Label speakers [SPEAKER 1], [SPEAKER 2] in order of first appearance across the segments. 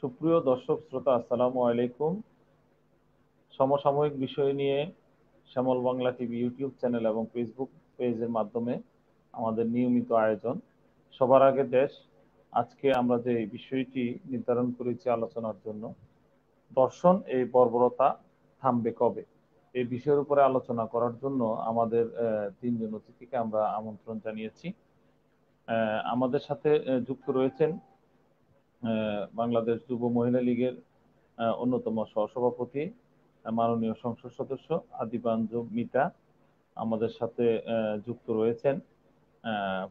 [SPEAKER 1] সুপ্রিয় দর্শক শ্রোতা, আসসালামু আলাইকুম। সমসাময়িক বিষয় নিয়ে শ্যামল বাংলা টিভি ইউটিউব চ্যানেল এবং ফেসবুক পেজের মাধ্যমে আমাদের নিয়মিত আয়োজন সবার আগে দেশ। আজকে আমরা যে বিষয়টি নির্ধারণ করেছি আলোচনার জন্য, দর্শন এই বর্বরতা থামবে কবে, এই বিষয়ের উপরে আলোচনা করার জন্য আমাদের তিনজন অতিথিকে আমরা আমন্ত্রণ জানিয়েছি। আমাদের সাথে যুক্ত রয়েছেন বাংলাদেশ যুব মহিলা লীগের অন্যতম সহসভাপতি মাননীয় সংসদ সদস্য আদিব আঞ্জুম মিতা। আমাদের সাথে যুক্ত রয়েছেন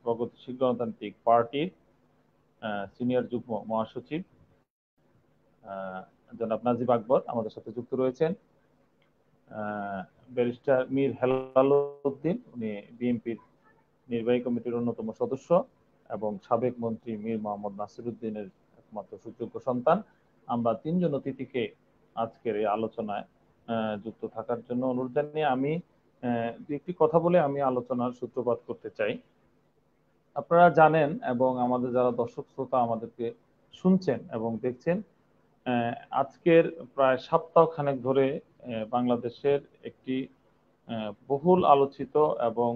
[SPEAKER 1] প্রগতিশীল গণতান্ত্রিক পার্টির সিনিয়র যুগ্ম মহাসচিব জনাব নাজিব আকবর। আমাদের সাথে যুক্ত রয়েছেন ব্যারিস্টার মীর হেলাল উদ্দিন, উনি বিএনপির নির্বাহী কমিটির অন্যতম সদস্য এবং সাবেক মন্ত্রী মীর মোহাম্মদ নাসির উদ্দিনের একমাত্র সুযোগ্য সন্তান। আমরা তিনজন অতিথিকে আজকের এই আলোচনায় যুক্ত থাকার জন্য অনুরোধ জানিয়ে আমি একটি কথা বলে আমি আলোচনার সূত্রপাত করতে চাই। আপনারা জানেন এবং আমাদের যারা দর্শক শ্রোতা আমাদেরকে শুনছেন এবং দেখছেন, আজকের প্রায় সপ্তাহ খানেক ধরে বাংলাদেশের একটি বহুল আলোচিত এবং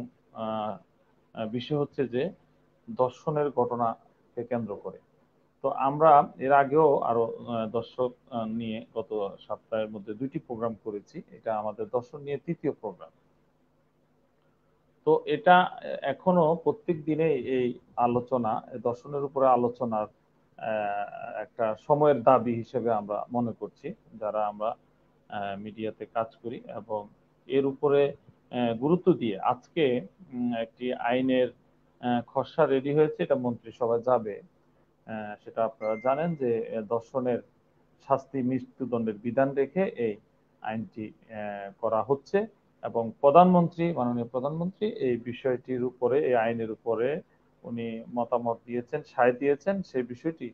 [SPEAKER 1] বিষয় হচ্ছে যে দর্শনের ঘটনাকে কেন্দ্র করে। তো আমরা এর আগেও আরো দর্শক নিয়ে গত সপ্তাহের মধ্যে 2টি প্রোগ্রাম করেছি। এটা আমাদের দর্শন নিয়ে 3য় প্রোগ্রাম। তো এটা এখনো প্রত্যেক দিনে এই আলোচনা, দর্শনের উপরে আলোচনার একটা সময়ের দাবি হিসেবে আমরা মনে করছি, যারা আমরা মিডিয়াতে কাজ করি। এবং এর উপরে গুরুত্ব দিয়ে আজকে একটি আইনের খসড়া রেডি হয়েছে, এটা মন্ত্রিসভায় যাবে। সেটা আপনারা জানেন যে দর্শনের শাস্তি মৃত্যুদণ্ডের বিধান রেখে এই আইনটি করা হচ্ছে এবং মাননীয় প্রধানমন্ত্রী এই বিষয়টির উপরে, এই আইনের উপরে উনি মতামত দিয়েছেন, সায় দিয়েছেন। সেই বিষয়টি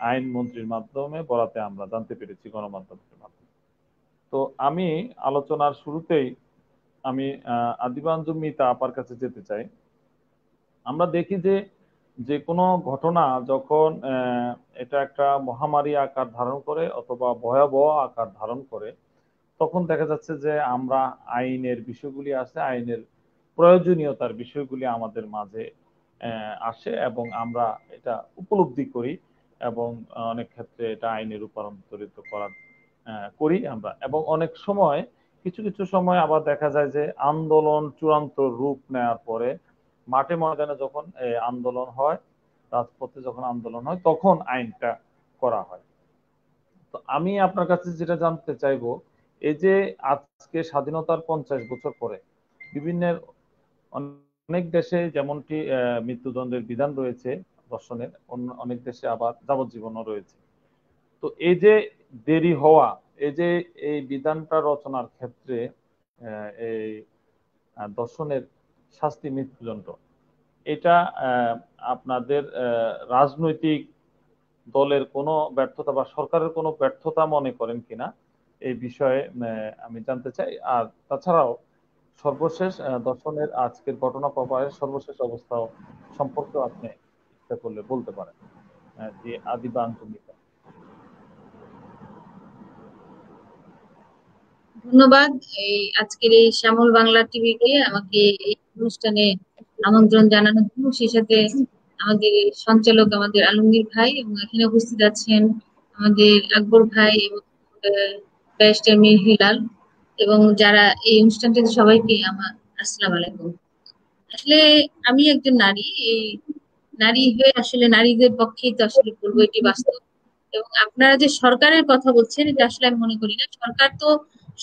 [SPEAKER 1] আইন মন্ত্রীর মাধ্যমে বরাতে আমরা জানতে পেরেছি গণমাধ্যমের মাধ্যমে। তো আমি আলোচনার শুরুতেই আমি আদিব আঞ্জুম মিতা আপার কাছে যেতে চাই। আমরা দেখি যে যে কোনো ঘটনা যখন এটা একটা মহামারী আকার ধারণ করে অথবা ভয়াবহ আকার ধারণ করে, তখন দেখা যাচ্ছে যে আমরা আইনের বিষয়গুলি আছে, আইনের প্রয়োজনীয়তার বিষয়গুলি আমাদের মাঝে আসে এবং আমরা এটা উপলব্ধি করি এবং অনেক ক্ষেত্রে এটা আইনে রূপান্তরিত করি আমরা। এবং অনেক সময় কিছু কিছু সময় আবার দেখা যায় যে আন্দোলন চূড়ান্ত রূপ নেওয়ার পরে মাঠে ময়দানে যখন আন্দোলন হয়, রাজপথে যখন আন্দোলন হয়, তখন আইনটা করা হয়। তো আমি আপনার কাছে যেটা জানতে চাইবো, এই যে আজকে স্বাধীনতার 50 বছর পরে বিভিন্ন অনেক দেশে যেমনটি মৃত্যুদণ্ডের বিধান রয়েছে ধর্ষণের, অনেক দেশে আবার যাবজ্জীবনও রয়েছে। তো এই যে দেরি হওয়া, এই যে এই বিধানটা রচনার ক্ষেত্রে এই ধর্ষণের শাস্তি মৃত্যুদণ্ড, এটা আপনাদের রাজনৈতিক দলের কোনো ব্যর্থতা বা সরকারের কোনো ব্যর্থতা মনে করেন কিনা, এই বিষয়ে আমি জানতে চাই। আর তাছাড়াও সর্বশেষ দর্শনের আজকের ঘটনা প্রবাহের সর্বশেষ অবস্থা সম্পর্কে আপনি ইচ্ছা করলে বলতে পারেন। যে আদিবা আঞ্চলিকা।
[SPEAKER 2] ধন্যবাদ এই আজকের এই শ্যামল বাংলা টিভিকে আমাকে এই অনুষ্ঠানে আমন্ত্রণ জানানোর জন্য। সেই সাথে আমাদের সঞ্চালক আমাদের আলমগীর ভাই এবং এখানে উপস্থিত আছেন আমাদের আকবর ভাই এবং ব্যারিস্টার মীর হিলাল এবং যারা এই অনুষ্ঠানটিতে, সবাইকে আমার আসসালামু আলাইকুম। আসলে আমি একজন নারী, এই নারী হয়ে আসলে নারীদের পক্ষেই তো আসলে বলবো এটি বাস্তব। এবং আপনারা যে সরকারের কথা বলছেন, এটা আসলে আমি মনে করি না। সরকার তো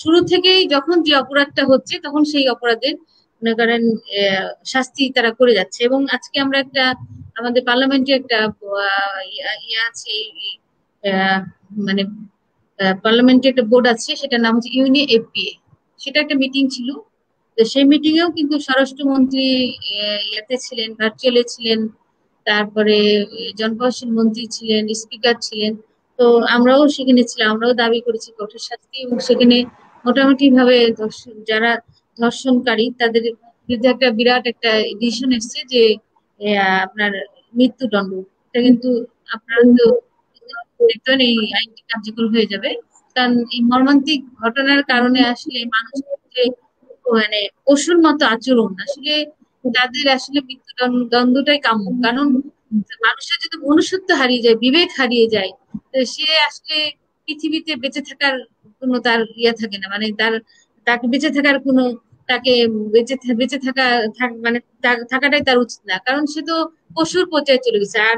[SPEAKER 2] শুরু থেকেই যখন যে অপরাধটা হচ্ছে তখন সেই অপরাধের মনে করেন শাস্তি তারা করে যাচ্ছে। এবং আজকে আমরা একটা আমাদের পার্লামেন্টে একটা ইয়ে আছে, মানে পার্লামেন্টে একটা বোর্ড আছে, সেটার নাম হচ্ছে ইউনি এফপিএ। সেটা একটা মিটিং ছিল। তো সেই মিটিং এও কিন্তু স্বরাষ্ট্রমন্ত্রী ইয়াতে ছিলেন, ভার্চুয়ালি ছিলেন, তারপরে জনপ্রশাসন মন্ত্রী ছিলেন, স্পিকার ছিলেন। তো আমরাও সেখানে ছিলাম, আমরাও দাবি করেছি কঠোর শাস্তি। এবং সেখানে মোটামুটি ভাবে যারা ধর্ষণকারী তাদের বিরুদ্ধে একটা বিরাট একটা ডিসিশন এসছে যে আপনার মৃত্যুদণ্ড। এটা কিন্তু আপনারা তো দেখবেন এই আইনটি কার্যকর হয়ে যাবে। কারণ এই মর্মান্তিক ঘটনার কারণে আসলে মানুষের যে মানে পশুর মতো আচরণ, আসলে তাদের আসলে মৃত্যুদণ্ডটাই কাম্য। কারণ মানুষের যদি মনুষ্যত্ব হারিয়ে যায়, বিবেক হারিয়ে যায়, তো সে আসলে পৃথিবীতে বেঁচে থাকার কোনো তার ইয়ে থাকে না, মানে তাকে বেঁচে থাকার কোনো, তাকে বেঁচে মানে থাকাটাই তার উচিত না। কারণ সে তো পশুর পর্যায়ে চলে গেছে। আর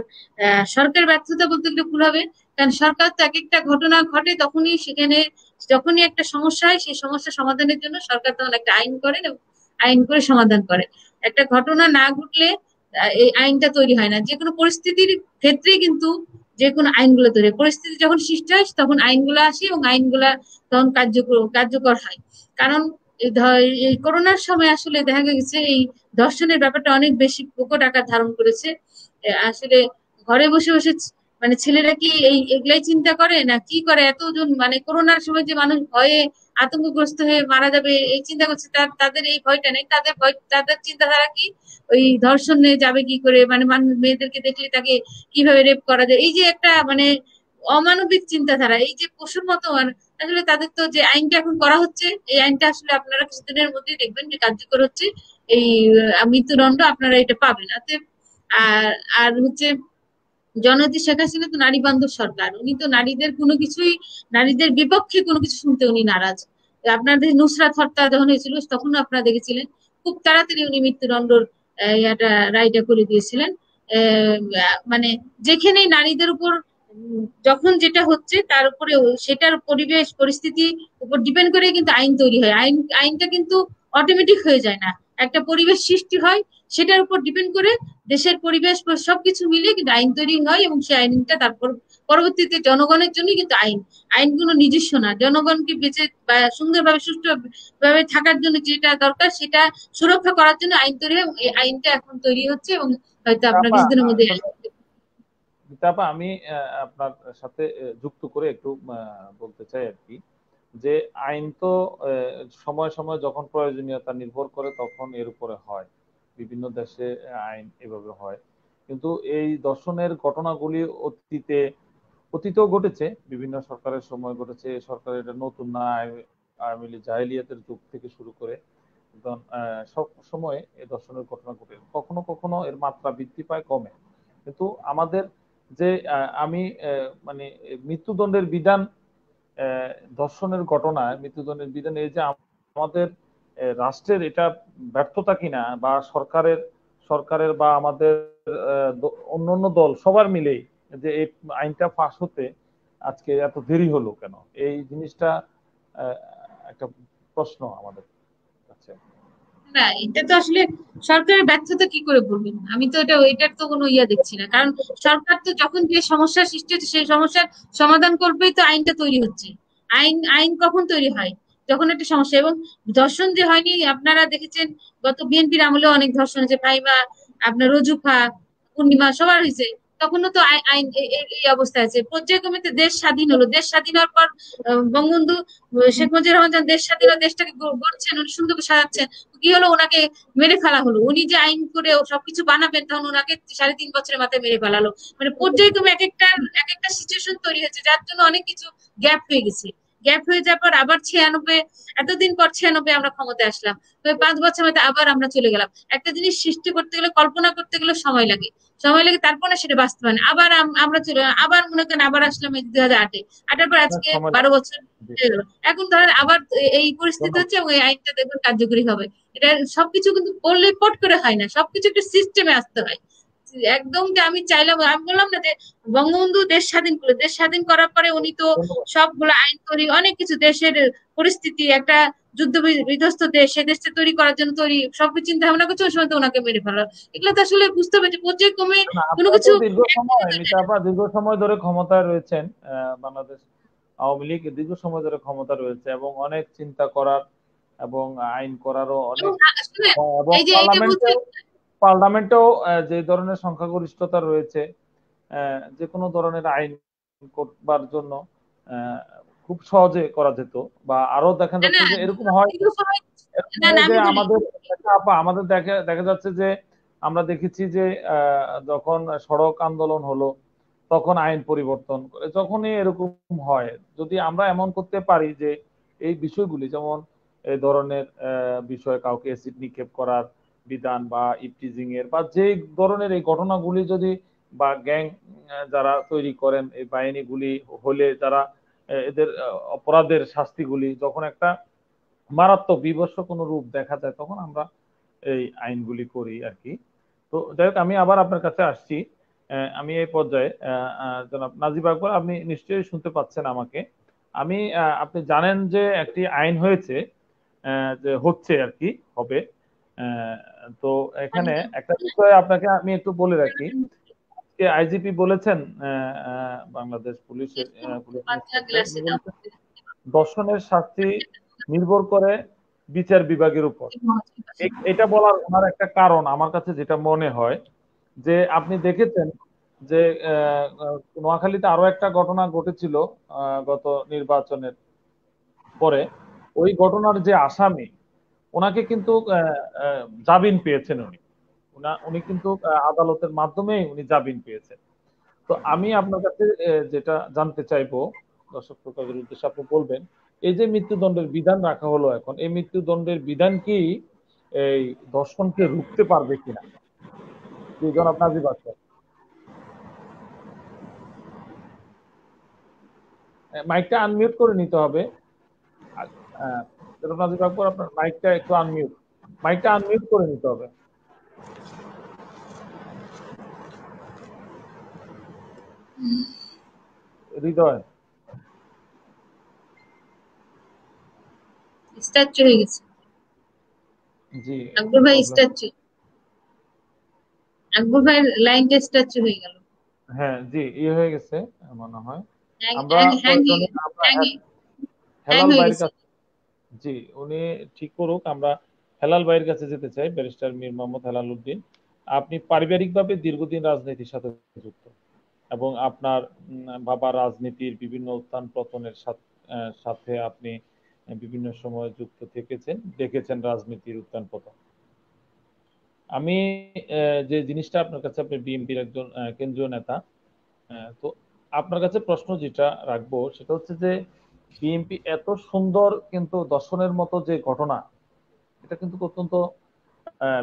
[SPEAKER 2] সরকার ব্যর্থতা বলতে গেলে ভুল হবে, কারণ সরকার তো এক একটা ঘটনা ঘটে তখনই সেখানে, যখনই একটা সমস্যা হয় সেই সমস্যা সমাধানের জন্য সরকার তখন একটা আইন করেন এবং আইন করে সমাধান করে। একটা ঘটনা না ঘটলে এই আইনটা তৈরি হয় না। যে কোনো পরিস্থিতির ক্ষেত্রেই কিন্তু যে কোনো আইনগুলো তৈরি হয়। পরিস্থিতি যখন সৃষ্টি হয় তখন আইনগুলো আসে এবং আইনগুলা তখন কার্যকর হয়। কারণ এই করোনার সময় আসলে দেখা গেছে এই ধর্ষণের ব্যাপারটা অনেক বেশি প্রকট আকার ধারণ করেছে। আসলে ঘরে বসে বসে মানে ছেলেরা কি এগুলাই চিন্তা করে না কি করে, এতজন মানে করোনার সময় যে মানুষ ভয়ে আতঙ্কগ্রস্ত হয়ে মারা যাবে এই চিন্তা করছে, তাদের এই ভয়টা নেই। তাদের চিন্তাধারা কি, ওই ধর্ষণে যাবে কি করে, মানে মেয়েদেরকে দেখলে তাকে কিভাবে রেপ করা যায়, এই যে একটা মানে অমানবিক চিন্তাধারা, এই যে পশুর মতো আসলে তাদের তো যে আইনটা এখন করা হচ্ছে, এই আইনটা আসলে আপনারা কিছুদিনের মধ্যেই দেখবেন যে কার্যকর হচ্ছে। এই মৃত্যুদণ্ড আপনারা এটা পাবেন। অতএব আর আর হচ্ছে জননেত্রী শেখ হাসিনা তো নারী বান্ধব সরকার, উনি তো নারীদের কোনো কিছুই, নারীদের বিপক্ষে কোনো কিছু শুনতে উনি নারাজ। আপনাদের নুসরাত হত্যা যখন হয়েছিল তখন আপনারা দেখেছিলেন খুব তাড়াতাড়ি উনি মৃত্যুদণ্ডর একটা রায়টা করে দিয়েছিলেন। মানে যেখানেই নারীদের উপর যখন যেটা হচ্ছে তার উপরে সেটার পরিবেশ পরিস্থিতি উপর ডিপেন্ড করে কিন্তু আইন তৈরি হয়। আইনটা কিন্তু অটোমেটিক হয়ে যায় না, একটা পরিবেশ সৃষ্টি হয়, সেটার উপর ডিপেন্ড করে দেশের পরিবেশ সবকিছু মিলে কিন্তু আইন তৈরি হয় এবং সেই আইনটা তারপর পরবর্তীতে জনগণের জন্য কিন্তু আইনগুলো নিজস্ব না, জনগণকে বেঁচে বা সুন্দরভাবে সুষ্ঠুভাবে থাকার জন্য যেটা দরকার সেটা সুরক্ষা করার জন্য আইন তৈরি হয়। এই আইনটা এখন তৈরি হচ্ছে এবং হয়তো আপনার
[SPEAKER 1] আপা
[SPEAKER 2] কিছুদিনের মধ্যে
[SPEAKER 1] আপা আমি আপনার সাথে যুক্ত করে একটু বলতে চাই আর কি, যে আইন তো সময় সময় যখন প্রয়োজনীয়তা নির্ভর করে তখন এর উপরে হয়। বিভিন্ন দেশে আইন এভাবে হয়। কিন্তু এই দর্শনের ঘটনাগুলি অতীতেও ঘটেছে, বিভিন্ন সরকারের সময় ঘটেছে। সরকার এটা নতুন না, আওয়ামী লীগ জাহেলিয়াতের যুগ থেকে শুরু করে একদম সব সময় এই দর্শনের ঘটনা ঘটে। কখনো কখনো এর মাত্রা বৃদ্ধি পায়, কমে। কিন্তু আমাদের যে আমি মানে মৃত্যুদণ্ডের বিধান, ধর্ষণের ঘটনায় মৃত্যুদণ্ডের বিধান, এই যে আমাদের রাষ্ট্রের এটা ব্যর্থতা কিনা, বা সরকারের বা আমাদের অন্যান্য দল সবার মিলেই যে এই আইনটা পাস হতে আজকে এত দেরি হলো কেন, এই জিনিসটা আহ, একটা প্রশ্ন আমাদের কাছে।
[SPEAKER 2] না, এটা তো আসলে সরকারের ব্যর্থতা কি করে বলবেন, আমি তো এটার তো কোনো ইয়া দেখছি না। কারণ সরকার তো যখন যে সমস্যার সৃষ্টি হচ্ছে সেই সমস্যার সমাধান করবেই তো আইনটা তৈরি হচ্ছে। আইন আইন কখন তৈরি হয়, যখন একটা সমস্যা। এবং ধর্ষণ যে হয়নি আপনারা দেখেছেন, গত বিএনপির আমলেও অনেক ধর্ষণ হয়েছে, ফাইমা, আপনার রজুফা, পূর্ণিমা সবার হয়েছে। তখনও তো আইন এই অবস্থায় আছে। পর্যায়ক্রমে দেশ স্বাধীন হলো, দেশ স্বাধীন হওয়ার পর বঙ্গবন্ধু শেখ মুজিবুর রহমান যখন দেশ স্বাধীন হলো, দেশটাকে গড়ছেন, উনি সুন্দর করে সাজাচ্ছেন, কি হলো, ওনাকে মেরে ফেলা হলো। উনি যে আইন করে সবকিছু বানাবেন তখন ওনাকে 3.5 বছরের মাথায় মেরে ফেলালো। মানে পর্যায়ক্রমে এক একটা সিচুয়েশন তৈরি হয়েছে যার জন্য অনেক কিছু গ্যাপ হয়ে গেছে। গ্যাপ হয়ে যাওয়ার পর আবার 96, এতদিন পর 96 আমরা ক্ষমতায় আসলাম, তো 5 বছর মধ্যে আবার আমরা চলে গেলাম। একটা জিনিস সৃষ্টি করতে গেলে, কল্পনা করতে গেলে সময় লাগে, সময় লাগে, তারপরে সেটা বাস্তবায়ন। আবার আমরা চলে গেলাম, আবার মনে করেন আবার আসলাম এই 2008-এ, 8-এর পর আজকে
[SPEAKER 1] সময়
[SPEAKER 2] 12 বছর
[SPEAKER 1] জি,
[SPEAKER 2] হয়ে গেল। এখন ধরেন আবার এই পরিস্থিতি
[SPEAKER 1] ধন্যবাদ।
[SPEAKER 2] হচ্ছে এবং এই আইনটা দেখবেন কার্যকরী হবে। এটা সবকিছু কিন্তু বললে পট করে হয় না, সবকিছু একটা সিস্টেমে আসতে হয়। একদম যে আমি চাইলাম, আমি বললাম না যে বঙ্গবন্ধু দেশ স্বাধীন করলো, দেশ স্বাধীন করার পরে উনি তো
[SPEAKER 1] ধন্যবাদ।
[SPEAKER 2] সবগুলো আইন তৈরি, অনেক কিছু, দেশের পরিস্থিতি একটা যুদ্ধ বিধ্বস্ত দেশ, সে দেশটা তৈরি করার জন্য তৈরি সবকিছু চিন্তা ভাবনা করছে, ওই সময় তো ওনাকে মেরে ফেলা। এগুলো তো আসলে বুঝতে হবে যে পর্যায়ক্রমে
[SPEAKER 1] না,
[SPEAKER 2] কোনো
[SPEAKER 1] আপনারা তো
[SPEAKER 2] কিছু
[SPEAKER 1] দীর্ঘ সময়, মিতা আপা দীর্ঘ সময় ধরে ক্ষমতায় রয়েছেন। বাংলাদেশ আওয়ামী লীগ দীর্ঘ সময় ধরে ক্ষমতা রয়েছে এবং অনেক চিন্তা করার এবং আইন করারও অনেক,
[SPEAKER 2] এবং আসলে
[SPEAKER 1] এবং
[SPEAKER 2] এই যে এইটা বলছে,
[SPEAKER 1] পার্লামেন্টেও যে ধরনের সংখ্যাগরিষ্ঠতা রয়েছে, যে কোনো ধরনের আইন করবার জন্য আহ, খুব সহজে করা যেত। বা আরো দেখা
[SPEAKER 2] না
[SPEAKER 1] যাচ্ছে
[SPEAKER 2] না
[SPEAKER 1] যে এরকম হয়,
[SPEAKER 2] দীর্ঘ সময়,
[SPEAKER 1] এরকম
[SPEAKER 2] না না
[SPEAKER 1] হয় যে
[SPEAKER 2] আমি বলি,
[SPEAKER 1] আমাদের, একটা আপা আমাদের দেখা দেখা যাচ্ছে যে আমরা দেখেছি যে যখন সড়ক আন্দোলন হলো তখন আইন পরিবর্তন করে। যখনই এরকম হয়, যদি আমরা এমন করতে পারি যে এই বিষয়গুলি, যেমন এই ধরনের বিষয়, কাউকে অ্যাসিড নিক্ষেপ করার বিধান বা ইপটিজিং এর বা যে ধরনের এই ঘটনাগুলি যদি, বা গ্যাং যারা তৈরি করেন এই বাহিনীগুলি হলে যারা এদের অপরাধের শাস্তিগুলি যখন একটা মারাত্মক বিভৎস কোনো রূপ দেখা যায়, তখন আমরা এই আইনগুলি করি আর কি। তো যাই হোক, আমি আবার আপনার কাছে আসছি। আমি এই পর্যায়ে জনাব নাজিব আকবর, আপনি নিশ্চয়ই শুনতে পাচ্ছেন আমাকে। আমি আপনি জানেন যে একটি আইন হয়েছে, যে হচ্ছে আর কি, হবে। আহ, তো এখানে একটা বিষয় আপনাকে আমি একটু বলে রাখি। আইজিপি বলেছেন, বাংলাদেশ পুলিশের পুলিশ ইন্সপেক্টর, উনি বলেছেন ধর্ষণের শাস্তি নির্ভর করে বিচার বিভাগের উপর। এটা বলার ওনার একটা কারণ আমার কাছে যেটা মনে হয়, যে আপনি দেখেছেন যে নোয়াখালীতে আরো একটা ঘটনা ঘটেছিল গত নির্বাচনের পরে। ওই ঘটনার যে আসামি, ওনাকে কিন্তু জামিন পেয়েছেন উনি। উনি কিন্তু আদালতের মাধ্যমেই উনি জামিন পেয়েছেন। তো আমি আপনার কাছে যেটা জানতে চাইবো, দর্শক শ্রোতাদের উদ্দেশ্যে আপনি বলবেন, এই যে মৃত্যুদণ্ডের বিধান রাখা হলো এখন, এই মৃত্যুদণ্ডের বিধান কি এই ধর্ষণকে রুখতে পারবে কিনা? জনাব নাজিব আকবর, মাইকটা আনমিউট করে নিতে হবে। জনাব নাজিব আকবর, আপনার মাইকটা একটু মাইকটা আনমিউট করে নিতে হবে। হৃদয়,
[SPEAKER 2] স্ট্যাচু হয়ে গেছে।
[SPEAKER 1] জি,
[SPEAKER 2] আকবর ভাই
[SPEAKER 1] প্রবলেম।
[SPEAKER 2] স্ট্যাচু, আকবর ভাইয়ের লাইনটা স্ট্যাচু হয়ে গেল।
[SPEAKER 1] হ্যাঁ জি, ইয়ে হয়ে গেছে মনে হয়।
[SPEAKER 2] হ্যাং
[SPEAKER 1] আমরা
[SPEAKER 2] হ্যাং হ্যাং
[SPEAKER 1] প্রয়োজনে আমরা
[SPEAKER 2] হ্যাং হ্যাং
[SPEAKER 1] হেলাল
[SPEAKER 2] হয়ে
[SPEAKER 1] ভাইয়ের
[SPEAKER 2] গেছে।
[SPEAKER 1] কাছে, জি উনি ঠিক করুক, আমরা হেলাল ভাইয়ের কাছে যেতে চাই, ব্যারিস্টার মীর মোহাম্মদ হেলাল উদ্দিন। আপনি পারিবারিকভাবে দীর্ঘদিন রাজনীতির সাথে যুক্ত, এবং আপনার বাবা রাজনীতির বিভিন্ন উত্থান পতনের সাথে আপনি বিভিন্ন সময় যুক্ত থেকেছেন, দেখেছেন রাজনীতির উত্থান পতন। আমি যে জিনিসটা আপনার কাছে, আপনি বিএনপির একজন কেন্দ্রীয় নেতা, তো আপনার কাছে প্রশ্ন যেটা রাখবো সেটা হচ্ছে যে বিএনপি এত সুন্দর, কিন্তু দর্শনের মতো যে ঘটনা, এটা কিন্তু অত্যন্ত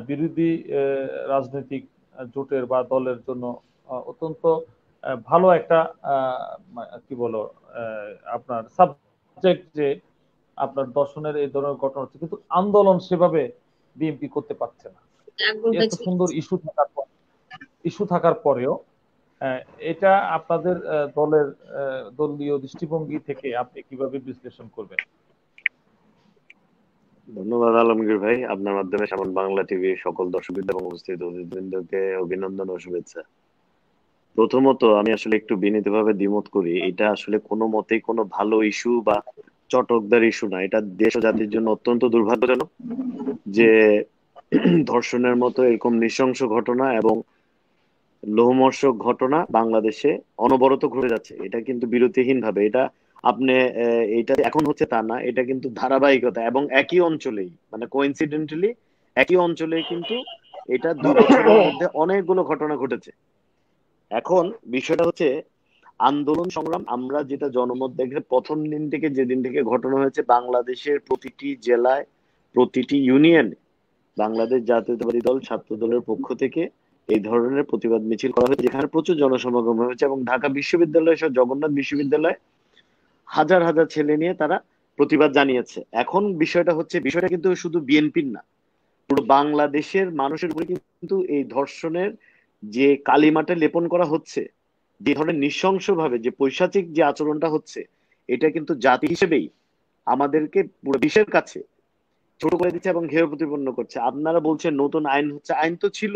[SPEAKER 1] বিরোধী রাজনৈতিক জোটের বা দলের জন্য অত্যন্ত ভালো একটা কি বলো আপনার সাবজেক্ট, যে আপনার দর্শনের এই ধরনের ঘটনা হচ্ছে, কিন্তু আন্দোলন সেভাবে বিএনপি করতে পারছে না।
[SPEAKER 2] আকবর ভাই
[SPEAKER 1] এত
[SPEAKER 2] চলে
[SPEAKER 1] সুন্দর
[SPEAKER 2] গেছে।
[SPEAKER 1] ইস্যু থাকার পরেও এটা আপনাদের দলের দলীয় দৃষ্টিভঙ্গি থেকে আপনি কিভাবে বিশ্লেষণ করবেন?
[SPEAKER 3] ধন্যবাদ আলমগীর ভাই, আপনার মাধ্যমে সামন বাংলা টিভির সকল দর্শকবৃন্দ এবং উপস্থিত অতিথিবৃন্দকে অভিনন্দন ও শুভেচ্ছা। প্রথমত আমি আসলে একটু বিনীতভাবে দ্বিমত করি, এটা আসলে কোনো মতেই কোনো ভালো ইস্যু বা চটকদার ইস্যু না। এটা দেশ ও জাতির জন্য অত্যন্ত দুর্ভাগ্যজনক যে ধর্ষণের মতো এরকম নৃশংস ঘটনা এবং লোমহর্ষক ঘটনা বাংলাদেশে অনবরত ঘটে যাচ্ছে। এটা কিন্তু বিরতিহীন ভাবে, এটা আপনি এটা এখন হচ্ছে তা না, এটা কিন্তু ধারাবাহিকতা এবং একই অঞ্চলেই, মানে কোইন্সিডেন্টালি একই অঞ্চলেই কিন্তু এটা 2 বছরের মধ্যে অনেকগুলো ঘটনা ঘটেছে। এখন বিষয়টা হচ্ছে আন্দোলন সংগ্রাম, আমরা যেটা জনমত দেখে প্রথম দিন থেকে, যেদিন থেকে ঘটনা হয়েছে, বাংলাদেশের প্রতিটি জেলায়, প্রতিটি ইউনিয়নে বাংলাদেশ জাতীয়তাবাদী দল ছাত্র দলের পক্ষ থেকে এই ধরনের প্রতিবাদ মিছিল করা হয়েছে, যেখানে প্রচুর জনসমাগম হয়েছে এবং ঢাকা বিশ্ববিদ্যালয় সহ জগন্নাথ বিশ্ববিদ্যালয় হাজার হাজার ছেলে নিয়ে তারা প্রতিবাদ জানিয়েছে। এখন বিষয়টা হচ্ছে, বিষয়টা কিন্তু শুধু বিএনপির না, পুরো বাংলাদেশের মানুষের উপরে কিন্তু এই ধর্ষণের যে কালিমাটা লেপন করা হচ্ছে, যে ধরনের নৃশংসভাবে যে পৈশাচিক যে আচরণটা হচ্ছে, এটা কিন্তু জাতি হিসেবেই আমাদেরকে পুরো বিশ্বের কাছে ছোট করে দিচ্ছে এবং হেয় প্রতিপন্ন করছে। আপনারা বলছেন নতুন আইন হচ্ছে, আইন তো ছিল।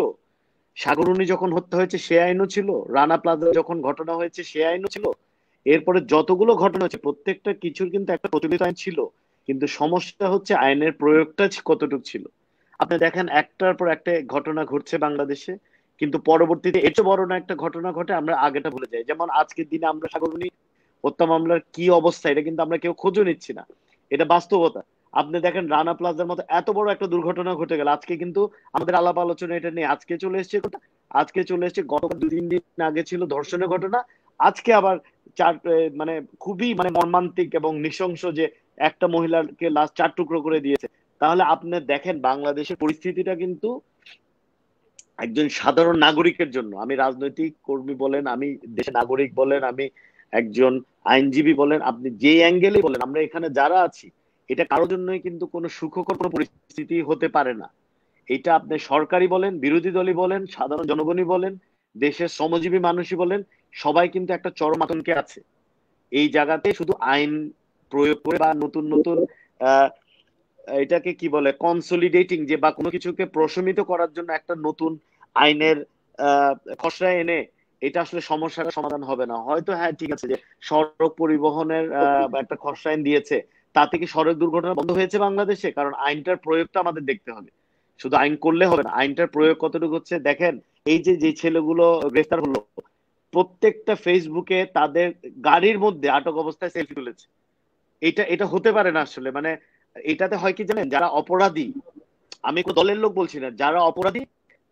[SPEAKER 3] সাগররুনি যখন হত্যা হয়েছে সে আইনও ছিল, রানা প্লাজা যখন ঘটনা হয়েছে সে আইনও ছিল, এরপরে যতগুলো ঘটনা হচ্ছে প্রত্যেকটা কিছুর কিন্তু একটা প্রচলিত আইন ছিল, কিন্তু সমস্যা হচ্ছে আইনের প্রয়োগটা কতটুকু ছিল। আপনি দেখেন একটার পর একটা ঘটনা ঘটছে বাংলাদেশে, কিন্তু পরবর্তীতে এত বড় না একটা ঘটনা ঘটে আমরা আগেটা ভুলে যাই। যেমন আজকের দিনে আমরা সাগররুনি হত্যা মামলার কি অবস্থা, এটা কিন্তু আমরা কেউ খোঁজও নিচ্ছি না, এটা বাস্তবতা। আপনি দেখেন রানা প্লাজার মতো এত বড় একটা দুর্ঘটনা ঘটে গেল, আজকে কিন্তু আমাদের আলাপ আলোচনা এটা নেই। আজকে চলে এসছে গতকাল 2-3 দিন আগে ছিল ধর্ষণের ঘটনা, আজকে আবার মানে খুবই মানে মর্মান্তিক এবং নৃশংস যে একটা মহিলাকে লাশ 4 টুকরো করে দিয়েছে। তাহলে আপনি দেখেন বাংলাদেশের পরিস্থিতিটা কিন্তু একজন সাধারণ নাগরিকের জন্য, আমি রাজনৈতিক কর্মী বলেন, আমি দেশের নাগরিক বলেন, আমি একজন আইনজীবী বলেন, আপনি যে অ্যাঙ্গেলে বলেন, আমরা এখানে যারা আছি, এটা কারোর জন্যই কিন্তু কোনো সুখকর কোনো পরিস্থিতি হতে পারে না। এটা আপনি সরকারি বলেন, বিরোধী দলই বলেন, সাধারণ জনগণই বলেন, দেশের শ্রমজীবী মানুষই বলেন, সবাই কিন্তু একটা চরম আতঙ্কে আছে। এই জায়গাতে শুধু আইন প্রয়োগ করে বা নতুন নতুন আহ এটাকে কি বলে কনসলিডেটিং, যে বা কোনো কিছুকে প্রশমিত করার জন্য একটা নতুন আইনের খসড়া এনে এটা আসলে সমস্যার সমাধান হবে না। হয়তো হ্যাঁ ঠিক আছে যে সড়ক পরিবহনের একটা খসড়া আইন দিয়েছে, তাতে কি সড়ক দুর্ঘটনা বন্ধ হয়েছে বাংলাদেশে? কারণ আইনটার প্রয়োগটা আমাদের দেখতে হবে, শুধু আইন করলে হবে না, আইনটার প্রয়োগ কতটুকু হচ্ছে দেখেন। এই যে যে ছেলেগুলো গ্রেফতার হলো, প্রত্যেকটা ফেসবুকে তাদের গাড়ির মধ্যে আটক অবস্থায় সেলফি তুলেছে। এটা এটা হতে পারে না আসলে। মানে এটাতে হয় কি জানেন, যারা অপরাধী, আমি কোনো দলের লোক বলছি না, যারা অপরাধী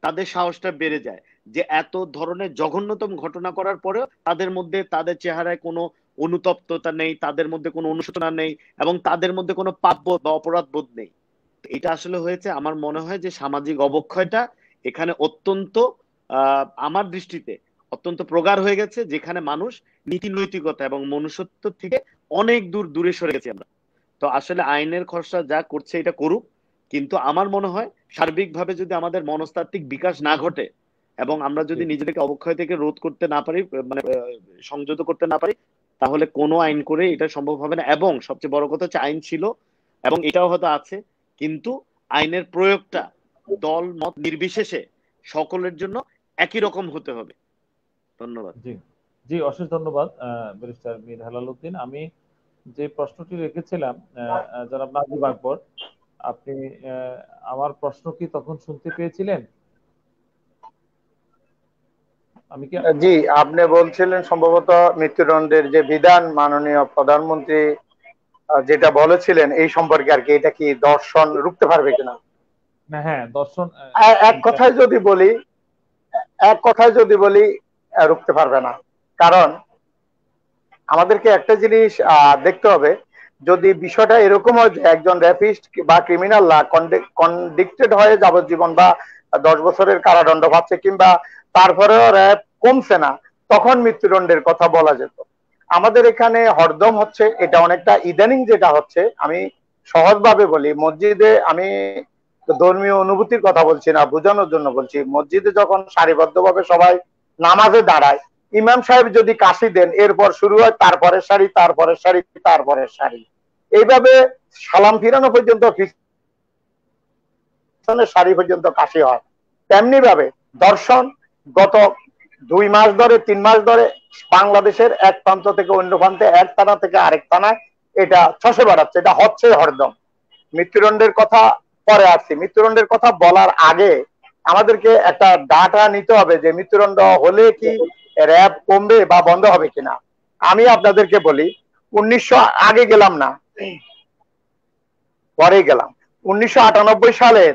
[SPEAKER 3] তাদের সাহসটা বেড়ে যায়, যে এত ধরনের জঘন্যতম ঘটনা করার পরেও তাদের মধ্যে, তাদের চেহারায় কোনো অনুতপ্ততা নেই, তাদের মধ্যে কোনো অনুশোচনা নেই, এবং তাদের মধ্যে কোনো পাপবোধ বা অপরাধ বোধ নেই। এটা আসলে হয়েছে, আমার মনে হয় যে সামাজিক অবক্ষয়টা এখানে অত্যন্ত আমার দৃষ্টিতে অত্যন্ত প্রগাঢ় হয়ে গেছে, যেখানে মানুষ নীতি নৈতিকতা এবং মনুষ্যত্ব থেকে অনেক দূরে সরে গেছি আমরা। তো আসলে আইনের খসড়া যা করছে এটা করুক, কিন্তু আমার মনে হয় সার্বিকভাবে যদি আমাদের মনস্তাত্ত্বিক বিকাশ না ঘটে এবং আমরা যদি নিজেদেরকে অবক্ষয় থেকে রোধ করতে না পারি, মানে সংযত করতে না পারি, তাহলে কোনো আইন করে এটা সম্ভব হবে না। এবং সবচেয়ে বড় কথা হচ্ছে আইন ছিল এবং এটাও হয়তো আছে, কিন্তু আইনের প্রয়োগটা দল মত নির্বিশেষে সকলের জন্য একই রকম হতে হবে। ধন্যবাদ।
[SPEAKER 1] জি জি, অশেষ ধন্যবাদ ব্যারিস্টার মীর হেলাল উদ্দিন। আমি যে প্রশ্নটি রেখেছিলাম জনাব নাজিব আকবর, আপনি আমার প্রশ্ন কি তখন শুনতে পেয়েছিলেন? আমি কি
[SPEAKER 4] জি, আপনি বলছিলেন সম্ভবত মৃত্যুদণ্ডের যে বিধান মাননীয় প্রধানমন্ত্রী যেটা বলেছিলেন এই সম্পর্কে আর কি, এটা কি দর্শন রুখতে পারবে কিনা?
[SPEAKER 1] না, হ্যাঁ দর্শন
[SPEAKER 4] এক কথায় যদি বলি, রুখতে পারবে না। কারণ আমাদেরকে একটা জিনিস দেখতে হবে, যদি বিষয়টা এরকম হয় যে একজন র্যাপিস্ট বা ক্রিমিনাল কনভিক্টেড হয়ে যাবজ্জীবন বা 10 বছরের কারাদণ্ড পাচ্ছে, কিংবা তারপরেও র্যাপ কমছে না, তখন মৃত্যুদণ্ডের কথা বলা যেত। আমাদের এখানে হরদম হচ্ছে, এটা অনেকটা ইদানিং যেটা হচ্ছে, আমি সহজভাবে বলি, মসজিদে, আমি ধর্মীয় অনুভূতির কথা বলছি না, বোঝানোর জন্য বলছি, মসজিদে যখন সারিবদ্ধভাবে সবাই নামাজে দাঁড়ায়, ইমাম সাহেব যদি কাশি দেন, এরপর শুরু হয় তারপরের সারি, তারপরের সারি, তারপরের সারি, এইভাবে সালাম ফিরানো পর্যন্ত, সারি পর্যন্ত কাশি হয়। তেমনি ভাবে দর্শন গত 2 মাস ধরে, 3 মাস ধরে বাংলাদেশের এক প্রান্ত থেকে অন্য প্রান্তে, এক থানা থেকে আরেক থানায় এটা ছসে বেড়াচ্ছে, এটা হচ্ছে হরদম। মৃত্যুদণ্ডের কথা পরে আসছি, মৃত্যুদণ্ডের কথা বলার আগে আমাদেরকে একটা ডাটা নিতে হবে যে মৃত্যুদণ্ড হলে কি র্যাব কমবে বা বন্ধ হবে কিনা। আমি আপনাদেরকে বলি, 1900 আগে গেলাম না, পরে গেলাম। 1998 সালের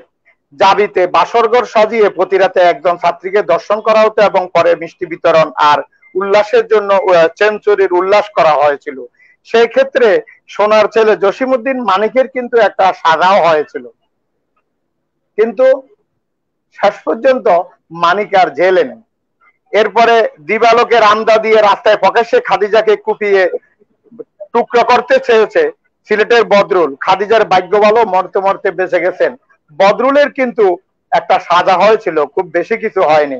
[SPEAKER 4] জাবিতে বাসরঘর সাজিয়ে প্রতি রাতে একজন ছাত্রীকে দর্শন করা হতো এবং পরে মিষ্টি বিতরণ আর উল্লাসের জন্য সেঞ্চুরির উল্লাস করা হয়েছিল। সেই ক্ষেত্রে সোনার ছেলে জসিমউদ্দিন মানিকের কিন্তু একটা সাজাও হয়েছিল, কিন্তু শেষ পর্যন্ত মানিক আর জেলে নেই। এরপরে দিবালোকে রামদা দিয়ে রাস্তায় প্রকাশ্যে খাদিজাকে কুপিয়ে টুকরো করতে চেয়েছে সিলেটের বদরুল। খাদিজার ভাগ্য ভালো, মরতে মরতে বেঁচে গেছেন। বদরুলের কিন্তু একটা সাজা হয়েছিল, খুব বেশি কিছু হয়নি।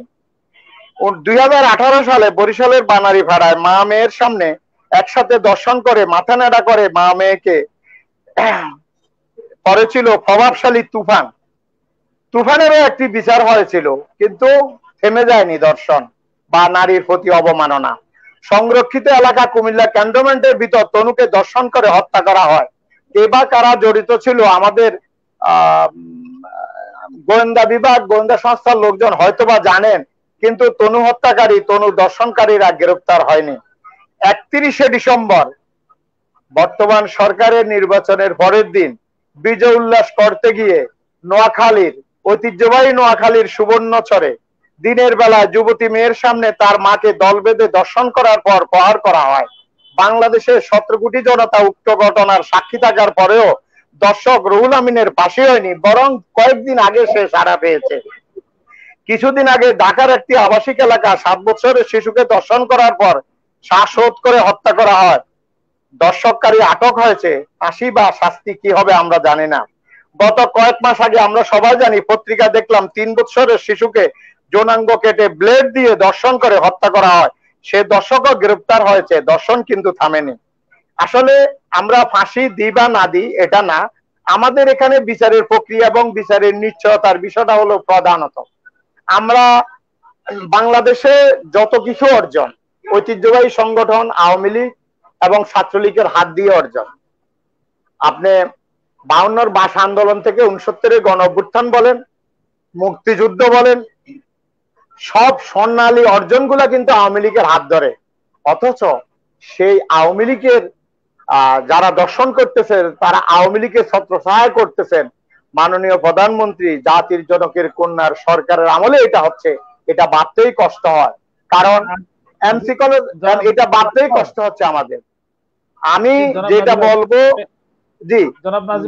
[SPEAKER 4] 2018 সালে বরিশালের বানারীপাড়ায় মা মেয়ের সামনে একসাথে দর্শন করে মাথা নেড়া করে মা মেয়েকে করেছিল প্রভাবশালী তুফান। তুফানেরও একটি বিচার হয়েছিল, কিন্তু থেমে যায়নি দর্শন বা নারীর প্রতি অবমাননা। সংরক্ষিত এলাকা কুমিল্লা ক্যান্টনমেন্টের ভিতর তনুকে দর্শন করে হত্যা করা হয়। কে বা কারা জড়িত ছিল আমাদের গোয়েন্দা বিভাগ, গোয়েন্দা সংস্থার লোকজন হয়তোবা জানেন, কিন্তু তনু হত্যাকারী, তনু দর্শনকারীরা গ্রেফতার হয়নি। 31শে ডিসেম্বর বর্তমান সরকারের নির্বাচনের পরের দিন বিজয় উল্লাস করতে গিয়ে নোয়াখালীর ঐতিহ্যবাহী নোয়াখালীর সুবর্ণচরে দিনের বেলা যুবতী মেয়ের সামনে তার মাকে দল বেঁধে দর্শন করার পর প্রহার করা হয়। বাংলাদেশের 17 কোটি জনতা উক্ত ঘটনার সাক্ষী থাকার পরেও দর্শক রুহুল আমিনের ফাঁসি হয়নি, বরং কয়েকদিন আগে সে ছাড়া পেয়েছে। কিছুদিন আগে ঢাকার একটি আবাসিক এলাকা 7 বছরের শিশুকে দর্শন করার পর শ্বাসরোধ করে হত্যা করা হয়। দর্শককারী আটক হয়েছে, ফাঁসি বা শাস্তি কি হবে আমরা জানি না। গত কয়েক মাস আগে আমরা সবাই জানি, পত্রিকা দেখলাম 3 বছরের শিশুকে যৌনাঙ্গ কেটে ব্লেড দিয়ে দর্শন করে হত্যা করা হয়। সে দর্শকও গ্রেপ্তার হয়েছে, দর্শন কিন্তু থামেনি। আসলে আমরা ফাঁসি দিই বা না দিই এটা না, আমাদের এখানে বিচারের প্রক্রিয়া এবং বিচারের নিশ্চয়তার বিষয়টা হলো প্রধানত। আমরা বাংলাদেশে যত কিছু অর্জন ঐতিহ্যবাহী সংগঠন আওয়ামী লীগ এবং ছাত্রলীগের হাত দিয়ে অর্জন। আপনি 52-র ভাষা আন্দোলন থেকে 69-এর গণ অভ্যুত্থান বলেন, মুক্তিযুদ্ধ বলেন, সব স্বর্ণালী অর্জনগুলা কিন্তু আওয়ামী লীগের হাত ধরে। অথচ সেই আওয়ামী লীগের যারা দর্শন করতেছেন তারা আওয়ামী লীগের ছত্রছায়া করতেছেন। মাননীয় প্রধানমন্ত্রী জাতির জনকের কন্যার সরকারের আমলে এটা হচ্ছে, এটা ভাবতেই কষ্ট হয়। কারণ এমসি কলেজ এটা ভাবতেই কষ্ট হচ্ছে আমাদের। আমি যেটা বলবো, জি,